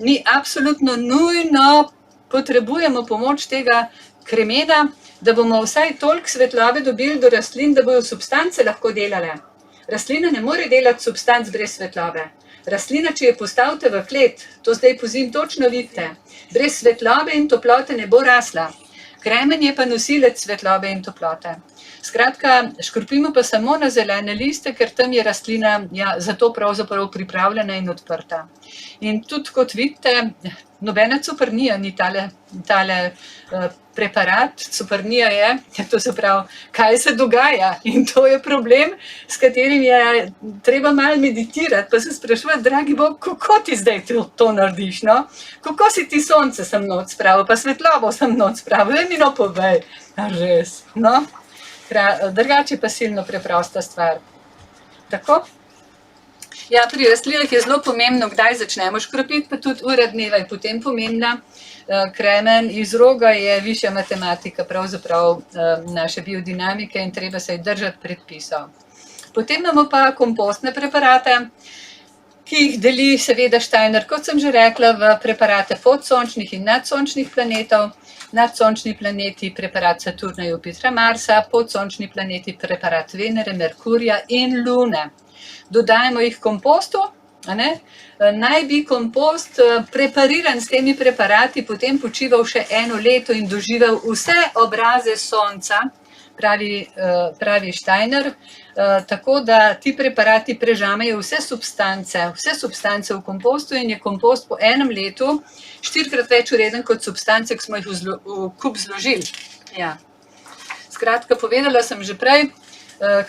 Mi absolutno nujno potrebujemo pomoč tega kremena, da bomo vsaj toliko svetlobe dobili do rastlin, da bojo substance lahko delale. Rastlina ne more delati substanc brez svetlobe. Rastlina, če jo postavite v klet, to zdaj pozimi točno vidite, brez svetlobe in toplote ne bo rasla. Kremen je pa nosilec svetlobe in toplote. Skratka, škropimo pa samo na zelene liste, ker tam je rastlina zato pravzaprav pripravljena in odprta. In tudi, kot vidite, nobena copernija ni tale preparat, copernija je, to se pravi, kaj se dogaja in to je problem, s katerim je treba malo meditirati, pa se spraševati, dragi Bog, kako ti zdaj to narediš, no? Kako si ti sonce sem noč spravil, pa svetlobo sem noč spravil, mi no povej, res, no? Drugače pa silno preprosta stvar. Tako? Ja, pri rastlinah je zelo pomembno, kdaj začnemo škropiti, pa tudi ura dneva je potem pomembna. Kremen iz roga je višja matematika, pravzaprav naše biodinamike in treba se držati predpisov. Potem imamo pa kompostne preparate, ki jih deli seveda Steiner, kot sem že rekla, v preparate podsončnih in nadsončnih planetov. Nadsončni planeti preparat Saturna, Jupitra, Marsa, podsončni planeti preparat Venere, Merkurja in Lune. Dodajemo jih kompostu, naj bi kompost prepariran s temi preparati potem počival še 1 leto in doživel vse obraze sonca, pravi Steiner, tako da ti preparati prežamejo vse substance v kompostu in je kompost po 1 letu 4-krat več vreden kot substance, ki smo jih v kup zložili. Ja. Skratka, povedala sem že prej,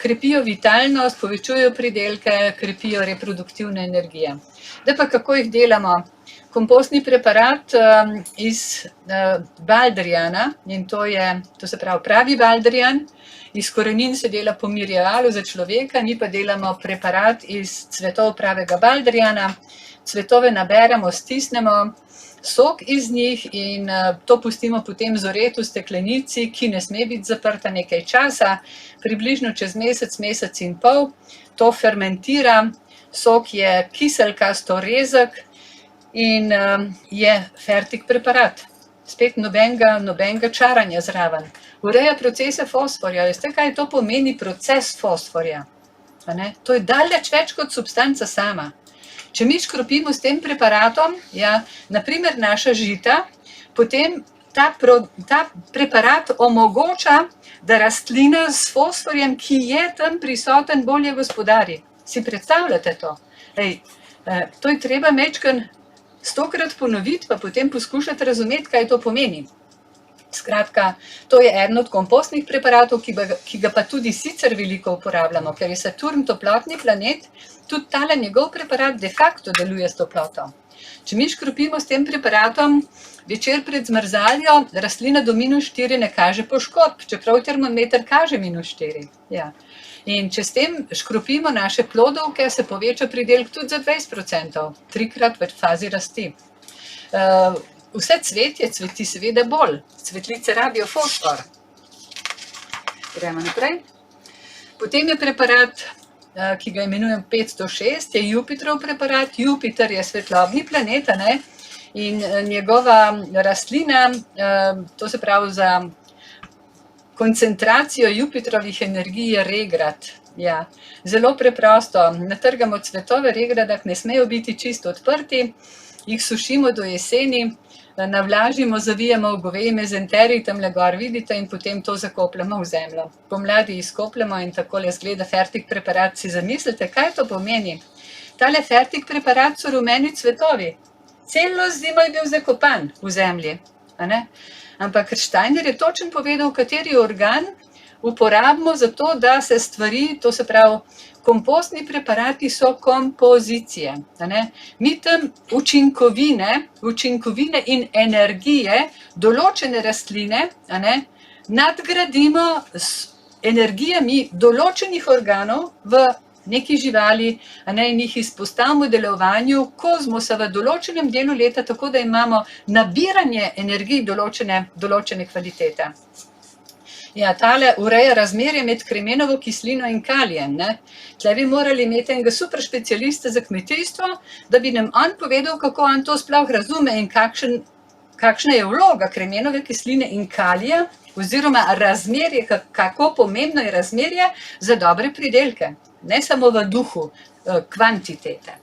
krepijo vitalnost, povečujejo pridelke, krepijo reproduktivne energije. Da pa kako jih delamo? Kompostni preparat iz baldrijana, in to se pravi pravi baldrijan, iz korenin se dela po mirialu za človeka, mi pa delamo preparat iz cvetov pravega baldrijana. Cvetove naberemo, stisnemo sok iz njih in to pustimo potem zoret v steklenici, ki ne sme biti zaprta nekaj časa, približno čez mesec, mesec in pol. To fermentira, sok je kiselkasto rezek in je fertik preparat. Spet nobenega čaranja zraven. Ureja procese fosforja. Veste, kaj to pomeni proces fosforja? To je daleč več kot substanca sama. Če mi škropimo s tem preparatom, naprimer naša žita, potem ta preparat omogoča, da rastlina s fosforjem, ki je tam prisoten, bolje gospodari. Si predstavljate to? To je treba mečken 100-krat ponoviti, pa potem poskušati razumeti, kaj to pomeni. Skratka, to je eden od kompostnih preparatov, ki ga pa tudi sicer veliko uporabljamo, ker je Saturn toplotni planet, tudi tale njegov preparat de facto deluje s toploto. Če mi škropimo s tem preparatom, večer pred zmrzaljo, rastlina do -4 ne kaže poškodb, čeprav termometer kaže -4. In če s tem škropimo naše plodovke, se poveča pridelek tudi za 20%, 3-krat v fazi rasti. Vse cvetje cveti seveda bolj. Cvetlice rabijo fosfor. Gremo naprej. Potem je preparat, ki ga imenujem 506, je Jupiterov preparat. Jupiter je svetlobni planet, in njegova rastlina, to se pravi za koncentracijo Jupiterovih energij je regrat. Zelo preprosto. Natrgamo cvetove regrada, ne smejo biti čisto odprti, jih sušimo do jeseni, navlažimo, zavijemo v goveji mezenterij, tamle gor vidite, in potem to zakopljemo v zemljo. Pomladi izkopljemo in takole izgleda fertik preparat. Si zamislite, kaj to pomeni? Tale fertik preparat so rumeni cvetovi. Celo zimo je bil zakopan v zemlji. Ampak Steiner je točno povedal, kateri organ uporabimo za to, da se stvari, to se pravi, kompostni preparati so kompozicije. Mi tam učinkovine in energije določene rastline nadgradimo s energijami določenih organov v neki živali, in jih izpostavimo delovanju kozmosa v določenem delu leta, tako da imamo nabiranje energij določene kvalitete. Tale ureja razmerje med kremenovo kislino in kalijem. Tle bi morali imeti enega super specialista za kmetijstvo, da bi nam on povedal, kako on to sploh razume in kakšna je vloga kremenove kisline in kalija, oziroma razmerje, kako pomembno je razmerje za dobre pridelke. Ne samo v duhu kvantitete.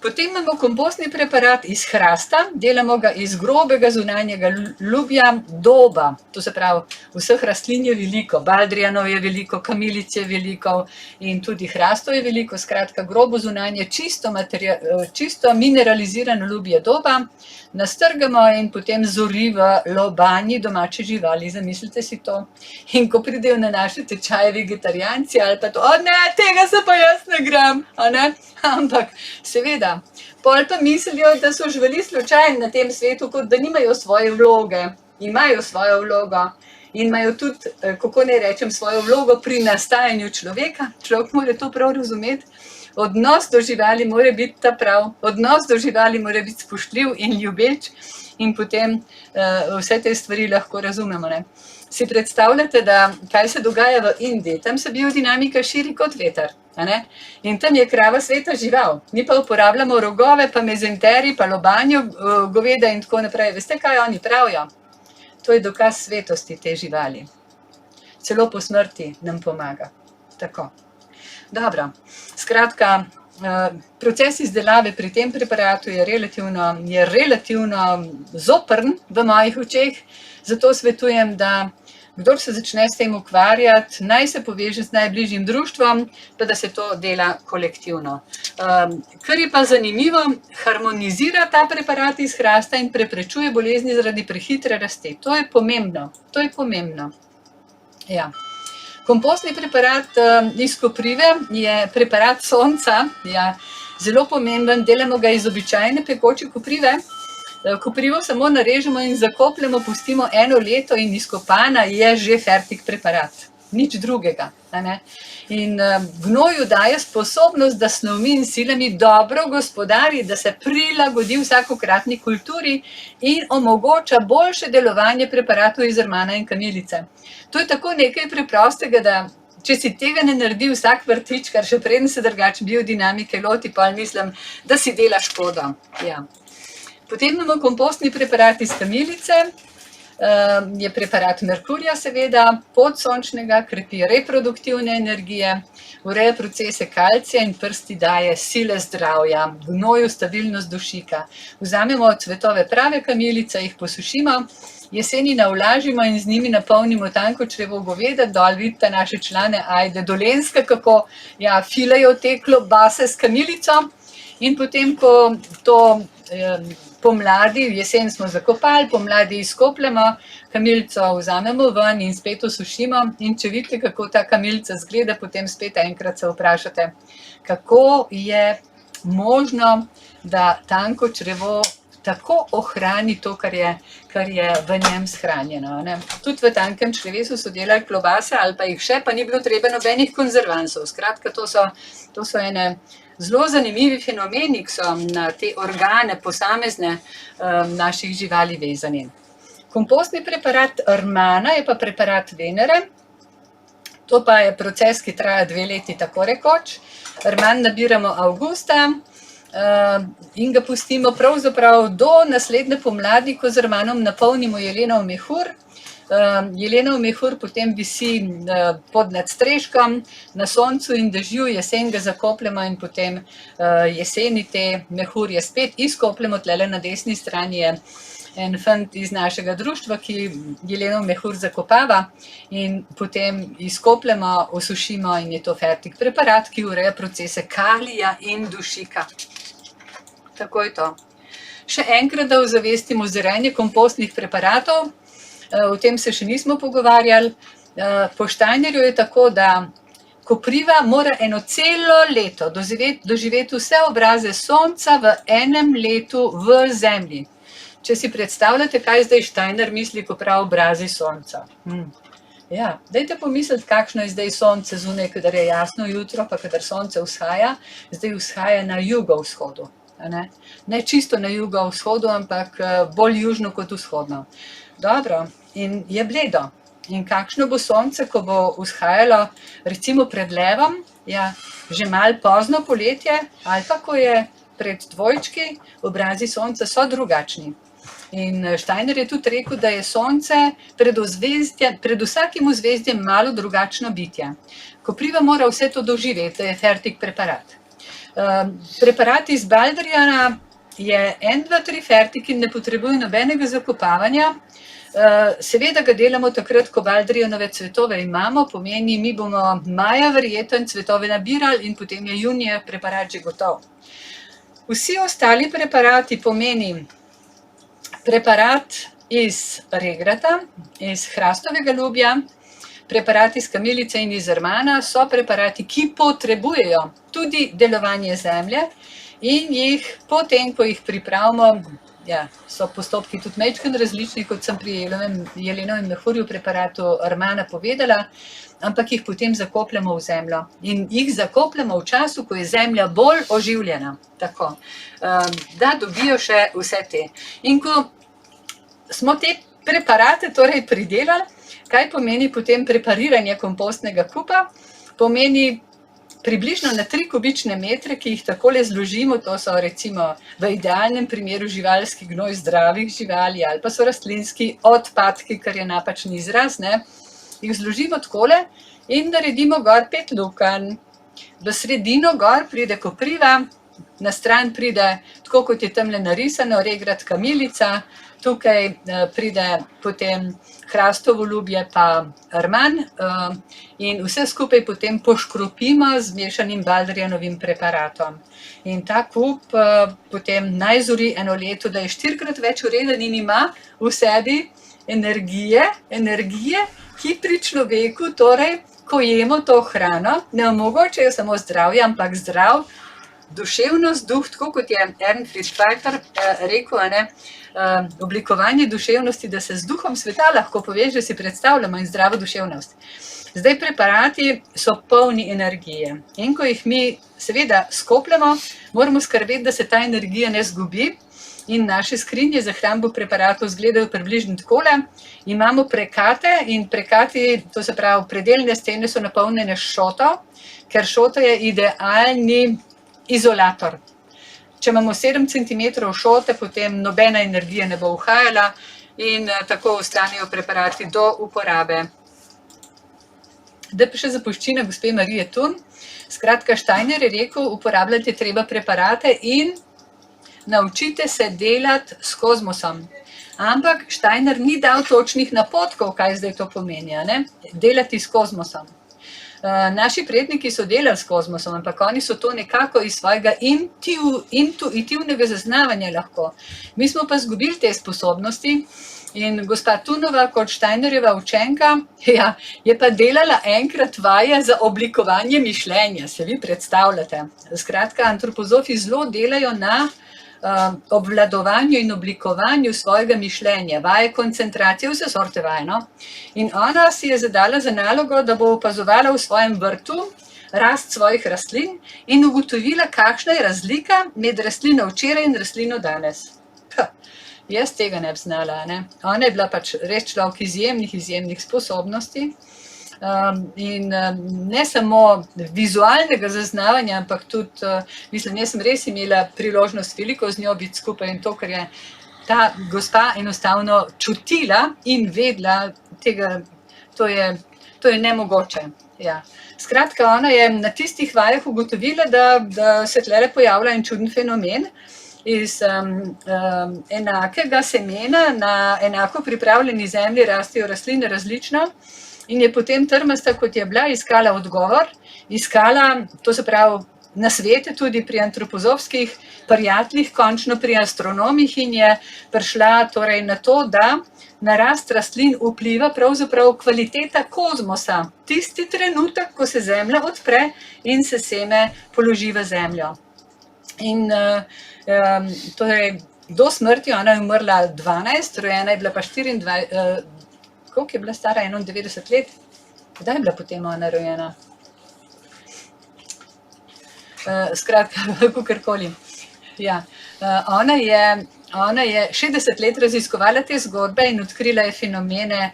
Potem imamo kompostni preparat iz hrasta, delamo ga iz grobega zunanjega lubja doba. To se pravi, vseh rastlin je veliko, baldrijanov je veliko, kamilic je veliko in tudi hrastov je veliko. Skratka, grobo zunanje, čisto mineralizirano lubje doba, nastrgamo in potem zori v lobanji domače živali. Zamislite si to. In ko pridejo na naše tečaje vegetarijanci ali pa to, tega se pa jaz ne gram, ampak seveda, pol pa mislijo, da so živali slučajni na tem svetu, kot da nimajo svoje vloge. Imajo svojo vlogo in imajo tudi, kako naj rečem, svojo vlogo pri nastajanju človeka. Človek mora to prav razumeti. Odnos do živali mora biti ta prav, odnos do živali mora biti spoštljiv in ljubeč in potem vse te stvari lahko razumemo. Si predstavljate, da kaj se dogaja v Indiji? Tam se biodinamika širi kot veter. In tam je krava sveta žival. Mi pa uporabljamo rogove, pa mezenterij, pa lobanjo goveda in tako naprej. Veste, kaj oni pravijo? To je dokaz svetosti te živali. Celo po smrti nam pomaga. Tako. Dobro. Skratka, proces izdelave pri tem preparatu je relativno zoprn v mojih očeh, zato svetujem, da kdor se začne s tem ukvarjati, naj se poveže z najbližjim društvom, pa da se to dela kolektivno. Kar je pa zanimivo, harmonizira ta preparat iz hrasta in preprečuje bolezni zaradi prehitre rasti. To je pomembno. Ja. Kompostni preparat iz koprive je preparat sonca, ja, zelo pomemben, delamo ga iz običajne pekoče koprive. Koprivo samo narežemo in zakopljemo, pustimo 1 leto in izkopana je že fertik preparat. Nič drugega. In gnoju daje sposobnost, da s snovmi in silami dobro gospodari, da se prilagodi vsakokratni kulturi in omogoča boljše delovanje preparatov iz rmana in kamilice. To je tako nekaj preprostega, da če si tega ne naredi vsak vrtičkar, še preden se drugače biodinamike loti, pa mislim, da si dela škodo. Ja. Potem imamo kompostni preparat iz kamilice, je preparat merkurja seveda, podsončnega, krepi reproduktivne energije, ureja procese kalcija in prsti daje sile zdravja, gnoju stabilnost dušika. Vzamemo cvetove prave kamilice, jih posušimo, jeseni navlažimo in z njimi napolnimo tanko črevo goveda, dol vidite naše člane Ajde Dolenjske, kako filajo te klobase s kamilico. In potem, ko to pomladi, jesen smo zakopali, pomladi izkopljemo, kamilico vzamemo ven in spet osušimo. In če vidite, kako ta kamilica izgleda, potem spet enkrat se vprašate, kako je možno, da tanko črevo tako ohrani to, kar je v njem shranjeno. Tudi v tankem črevesu so delali klobase ali pa jih še, pa ni bilo treba nobenih konzervansov. Skratka, to so ene zelo zanimivi fenomeni, ki so na te organe posamezne naših živali vezani. Kompostni preparat rmana je pa preparat Venere. To pa je proces, ki traja 2 leti, tako rekoč. Rman nabiramo avgusta in ga pustimo pravzaprav do naslednje pomladi, ko z rmanom napolnimo jelenov mehur. Jelenov mehur potem visi pod nadstreškom, na soncu in dežju, jesen ga zakopljemo in potem jeseni te mehurje spet izkopljemo. Tlele na desni strani je en fant iz našega društva, ki jelenov mehur zakopava in potem izkopljemo, osušimo in je to fertik preparat, ki ureja procese kalija in dušika. Tako je to. Še enkrat, da ozavestimo zranje kompostnih preparatov. O tem se še nismo pogovarjali. Po Steinerju je tako, da kopriva mora eno celo leto doživeti vse obraze sonca v 1 letu v zemlji. Če si predstavljate, kaj zdaj Steiner misli, ko pravi obrazi sonca. Ja, dajte pomisliti, kakšno je zdaj sonce zunaj, kadar je jasno jutro, pa kadar sonce vzhaja. Zdaj vzhaja na jugovzhodu. Ne čisto na jugovzhodu, ampak bolj južno kot vzhodno. Dobro, in je bledo. In kakšno bo sonce, ko bo vzhajalo recimo pred levom, že malo pozno poletje, ali pa ko je pred dvojčki, obrazi sonca so drugačni. In Steiner je tudi rekel, da je sonce pred vsakim ozvezdjem malo drugačno bitje. Kopriva mora vse to doživeti, da je fertik preparat. Preparat iz Baldrijana je 1, 2, 3 fertik in ne potrebuje nobenega zakopavanja. Seveda ga delamo takrat, ko Baldrijanove cvetove imamo, pomeni, mi bomo maja verjetno cvetove nabirali in potem je junija preparat že gotov. Vsi ostali preparati pomeni preparat iz regrata, iz hrastovega lubja, preparati iz kamilice in iz rmana so preparati, ki potrebujejo tudi delovanje zemlje in jih potem, ko jih pripravimo, so postopki tudi majčkeno različni, kot sem pri jelenovem mehurju preparatu rmana povedala, ampak jih potem zakopljamo v zemljo. In jih zakopljamo v času, ko je zemlja bolj oživljena, tako, da dobijo še vse te. In ko smo te preparate torej pridelali, kaj pomeni potem prepariranje kompostnega kupa? Pomeni približno na 3 kubične metre, ki jih takole zložimo, to so recimo v idealnem primeru živalski gnoj zdravih živali ali pa so rastlinski odpadki, kar je napačni izraz, jih zložimo takole in naredimo gor 5 lukenj. V sredino gor pride kopriva, na stran pride, tako kot je tamle narisano, regrat kamilica, tukaj pride potem hrastovo lubje pa rman in vse skupaj potem poškropimo z mešanim Baldrijanovim preparatom. In ta kup potem naj zori 1 leto, da je 4-krat več vreden in ima v sebi energije, ki pri človeku, torej, ko jemo to hrano, ne omogočajo samo zdravja, ampak zdrav duševnost, duh, tako kot je Ernst Fischbacher rekel, oblikovanje duševnosti, da se z duhom sveta lahko poveže, da si predstavljamo in zdravo duševnost. Zdaj preparati so polni energije in ko jih mi seveda skopljamo, moramo skrbeti, da se ta energija ne zgubi. In naše skrinje za hrambo preparatov izgledajo približno takole. Imamo prekate in prekati, to se pravi, predeljne stene so napolnjene s šoto, ker šoto je idealni izolator. Če imamo 7 cm šote, potem nobena energija ne bo uhajala in tako ostanejo preparati do uporabe. Da pa še zapuščina gospe Marije Thun. Skratka, Steiner je rekel, uporabljati treba preparate in naučite se delati s kozmosom. Ampak Steiner ni dal točnih napotkov, kaj zdaj to pomeni, delati s kozmosom. Naši predniki so delali s kozmosom, ampak oni so to nekako iz svojega intuitivnega zaznavanja lahko. Mi smo pa izgubili te sposobnosti in gospa Thunova kot Steinerjeva učenka je pa delala enkrat vaje za oblikovanje mišljenja, se vi predstavljate. Skratka, antropozofi zelo delajo na obvladovanju in oblikovanju svojega mišljenja, vaje koncentracije, vse sorte vaj. In ona si je zadala za nalogo, da bo opazovala v svojem vrtu rast svojih rastlin in ugotovila, kakšna je razlika med rastlino včeraj in rastlino danes. Jaz tega ne bi znala. Ona je bila pač res človek izjemnih sposobnosti. In ne samo vizualnega zaznavanja, ampak tudi, jaz sem res imela priložnost veliko z njo biti skupaj in to, ker je ta gospa enostavno čutila in vedela tega, to je nemogoče. Ja. Skratka, ona je na tistih vajah ugotovila, da se tlele pojavlja en čuden fenomen. Iz enakega semena na enako pripravljeni zemlji rastejo rastline različno. In je potem trmasta, kot je bila, iskala odgovor, to se pravi, nasvete tudi pri antropozofskih prijateljih, končno pri astronomih in je prišla torej na to, da na rast rastlin vpliva pravzaprav kvaliteta kozmosa. Tisti trenutek, ko se zemlja odpre in se seme položi v zemljo. In torej, do smrti, ona je umrla 12, rojena je bila pa 24, koliko je bila stara, 91 let? Kdaj je bila potem ona rojena? Skratka, kakorkoli. Ja. Ona je 60 let raziskovala te zgodbe in odkrila je fenomene,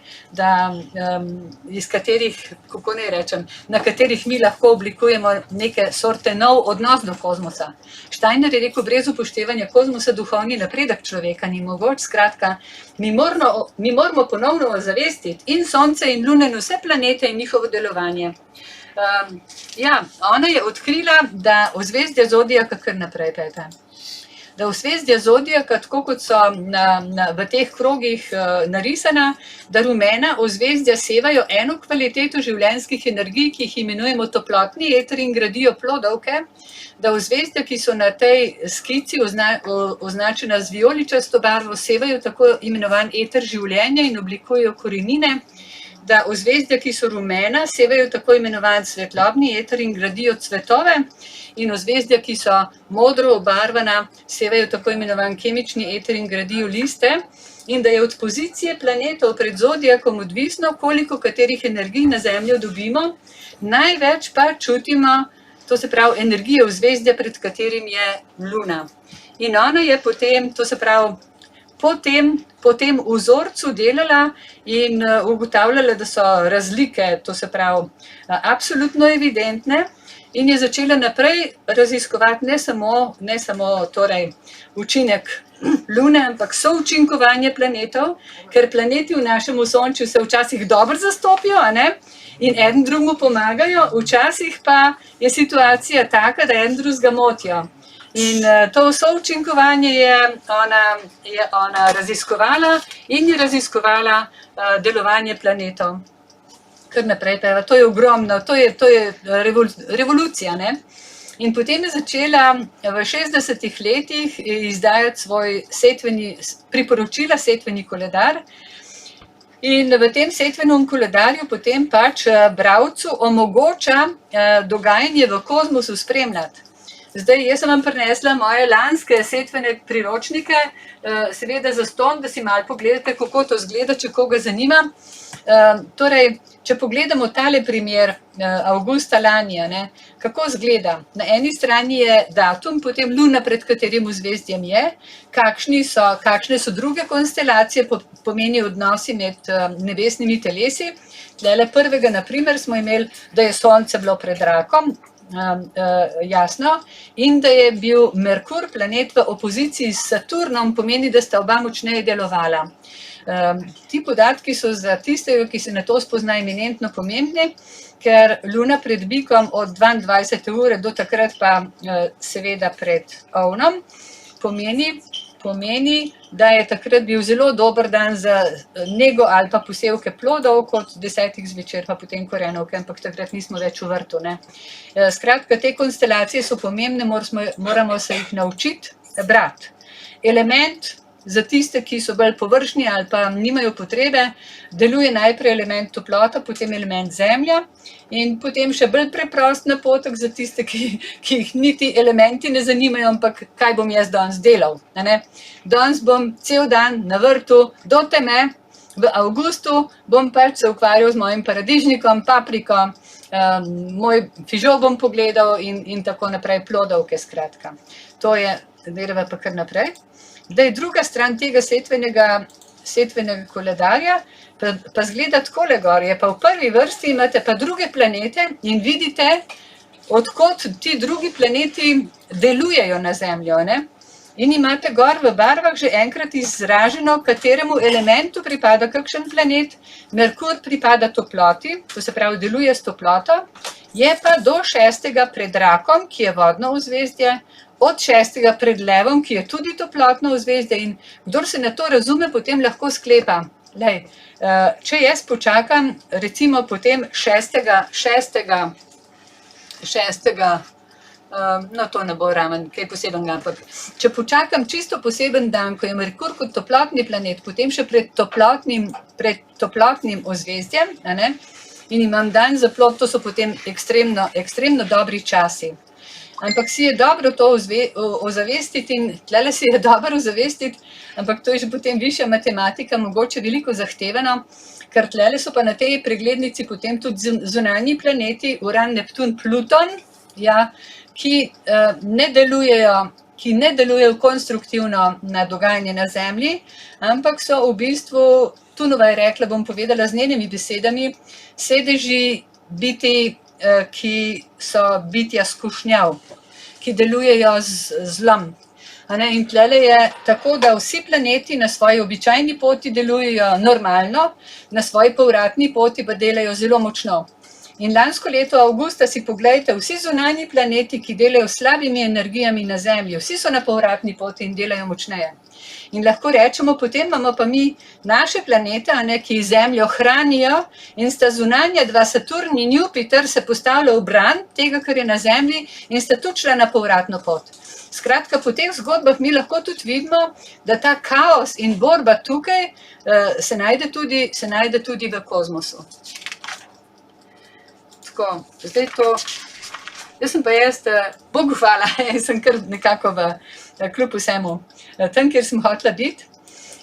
iz katerih, kako naj rečem, na katerih mi lahko oblikujemo neke sorte nov odnos do kozmosa. Steiner je rekel, brez upoštevanja kozmosa duhovni napredek človeka ni mogoč. Skratka, mi moramo ponovno ozavestiti in sonce in lune in vse planete in njihovo delovanje. Ona je odkrila, da ozvezdja zodijaka kar naprej pete. Da ozvezdja zodijaka, tako kot so v teh krogih narisana, da rumena ozvezdja sevajo eno kvaliteto življenjskih energij, ki jih imenujemo toplotni eter in gradijo plodovke, da ozvezdja, ki so na tej skici označena z vijoličasto barvo, sevajo tako imenovan eter življenja in oblikujejo korenine, da ozvezdja, ki so rumena, sevajo tako imenovan svetlobni eter in gradijo cvetove, in ozvezdja, ki so modro obarvana, sevajo tako imenovan kemični eter in gradijo liste, in da je od pozicije planetov pred zodijakom odvisno, koliko katerih energij na Zemljo dobimo, največ pa čutimo, to se pravi, energije ozvezdja, pred katerim je Luna. In ona je potem, to se pravi, po tem vzorcu delala in ugotavljala, da so razlike, to se pravi, absolutno evidentne, in je začela naprej raziskovati ne samo torej, učinek Lune, ampak součinkovanje planetov, ker planeti v našem osončju se včasih dobro zastopijo, in eden drugemu pomagajo, včasih pa je situacija taka, da eden drugega motijo. In to součinkovanje je ona raziskovala in je raziskovala delovanje planetov. Kar naprej peva, to je ogromno, to je revolucija. In potem je začela v 60 letih izdajati svoj priporočila setveni koledar, In v tem setvenem koledarju potem pač bralcu omogoča dogajanje v kozmosu spremljati. Zdaj, jaz sem vam prinesla moje lanske setvene priročnike, seveda zastonj, da si malo pogledate, kako to izgleda, če koga zanima. Torej, če pogledamo tale primer avgusta lani, kako izgleda? Na eni strani je datum, potem luna, pred katerim zvezdjem je, kakšne so druge konstelacije, pomeni odnosi med nebesnimi telesi. Tlele prvega, na primer, smo imeli, da je sonce bilo pred rakom, jasno, in da je bil Merkur, planet v opoziciji s Saturnom, pomeni, da sta oba močneje delovala. Ti podatki so za tistega, ki se na to spozna, eminentno pomembni, ker luna pred bikom od 22. ure do takrat pa seveda pred ovnom, pomeni, da je takrat bil zelo dober dan za nego ali pa posevke plodov, kot 10. zvečer pa potem korenovke, ampak takrat nismo več v vrtu. Skratka, te konstelacije so pomembne, moramo se jih naučiti brati. Element za tiste, ki so bolj površni ali pa nimajo potrebe, deluje najprej element toplota, potem element zemlja in potem še bolj preprost napotek za tiste, ki jih niti elementi ne zanimajo, ampak kaj bom jaz danes delal. Danes bom cel dan na vrtu do teme, v avgustu bom pač se ukvarjal z mojim paradižnikom, papriko, moj fižol bom pogledal in tako naprej, plodovke, skratka. To je, greva pa kar naprej. Da je druga stran tega setvenega koledarja, pa zgleda takole gor, je pa v prvi vrsti imate pa druge planete in vidite, odkot ti drugi planeti delujejo na Zemljo. In imate gor v barvah že enkrat izraženo, kateremu elementu pripada kakšen planet. Merkur pripada toploti, to se pravi, deluje s toploto, je pa do 6. pred rakom, ki je vodno ozvezdje, od 6. pred levom, ki je tudi toplotno ozvezdje, in kdor se na to razume, potem lahko sklepa. Lej, če jaz počakam, recimo potem 6. No, to ne bo ramen, kaj posebenega, ampak če počakam čisto poseben dan, ko je Merkur kot toplotni planet, potem še pred toplotnim ozvezdjem, in imam dan za plod, to so potem ekstremno dobri časi. Ampak si je dobro to ozavestiti in tlele si je dobro ozavestiti, ampak to je že potem višja matematika, mogoče veliko zahtevano, ker tlele so pa na tej preglednici potem tudi zunanji planeti, Uran, Neptun, Pluton, ki ne delujejo konstruktivno na dogajanje na Zemlji, ampak so v bistvu, Tunova je rekla, bom povedala z njenimi besedami, sedeži biti, ki so bitja skušnjav, ki delujejo z zlom. In tlele je tako, da vsi planeti na svoji običajni poti delujejo normalno, na svoji povratni poti pa delajo zelo močno. In lansko leto avgusta si poglejte, vsi zunanji planeti, ki delajo s slabimi energijami na Zemlji, vsi so na povratni poti in delajo močneje. In lahko rečemo, potem imamo pa mi naše planete, ki Zemljo hranijo in sta zunanja dva, Saturn in Jupiter, se postavlja v bran tega, kar je na Zemlji, in sta tudi šla na povratno pot. Skratka, po teh zgodbah mi lahko tudi vidimo, da ta kaos in borba tukaj se najde tudi v kozmosu. Tako, zdaj to, jaz sem pa Bogu hvala, jaz sem kar nekako kljub vsemu tam, kjer sem hotela biti.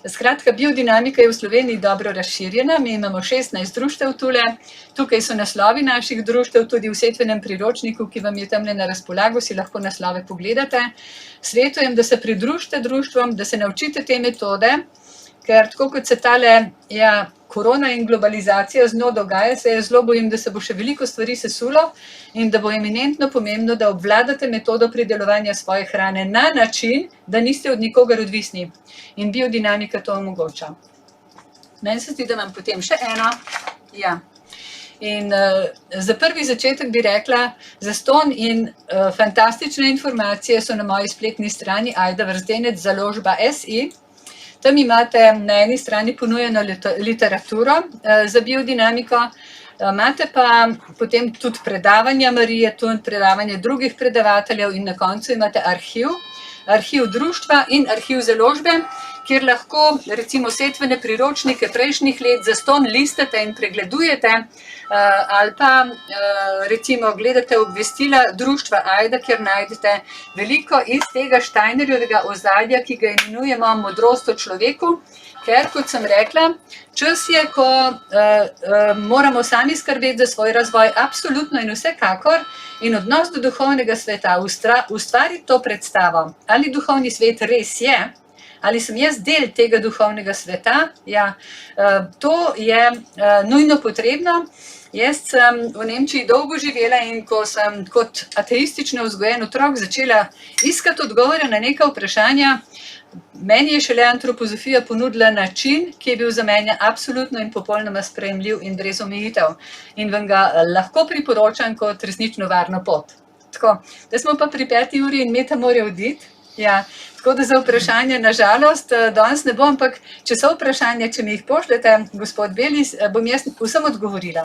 Skratka, biodinamika je v Sloveniji dobro razširjena, mi imamo 16 društev tule, tukaj so naslovi naših društev, tudi v setvenem priročniku, ki vam je tamle na razpolago, si lahko naslove pogledate. Svetujem, da se pridružite društvom, da se naučite te metode, ker tako kot se tale korona in globalizacija z njo dogaja, se zelo bojim, da se bo še veliko stvari sesulo in da bo eminentno pomembno, da obvladate metodo pridelovanja svoje hrane na način, da niste od nikogar odvisni. In biodinamika to omogoča. Meni se zdi, da imam potem še eno. In za prvi začetek bi rekla, zastonj in fantastične informacije so na moji spletni strani Ajda Vrzdенec založba.si. Tam imate na eni strani ponujeno literaturo za biodinamiko, imate pa potem tudi predavanja Marije Tun, predavanje drugih predavateljev in na koncu imate arhiv društva in arhiv založbe, kjer lahko recimo setvene priročnike prejšnjih let zastonj listate in pregledujete, ali pa recimo gledate obvestila društva Ajda, kjer najdete veliko iz tega Steinerjevega ozadja, ki ga imenujemo modrost o človeku, ker, kot sem rekla, čas je, ko moramo sami skrbeti za svoj razvoj, absolutno in vsekakor, in odnos do duhovnega sveta, ustvariti to predstavo, ali duhovni svet res je, ali sem jaz del tega duhovnega sveta, ja, to je nujno potrebno. Jaz sem v Nemčiji dolgo živela in ko sem kot ateistično vzgojen otrok začela iskati odgovore na neka vprašanja, meni je šele antropozofija ponudila način, ki je bil za mene absolutno in popolnoma sprejemljiv in brez omejitev. In vam ga lahko priporočam kot resnično varno pot. Tako, da smo pa pri 5. uri in Meta mora oditi. Ja, tako da za vprašanje, nažalost, danes ne bom, ampak če so vprašanja, če mi jih pošljete, gospod Belis, bom jaz vsem odgovorila.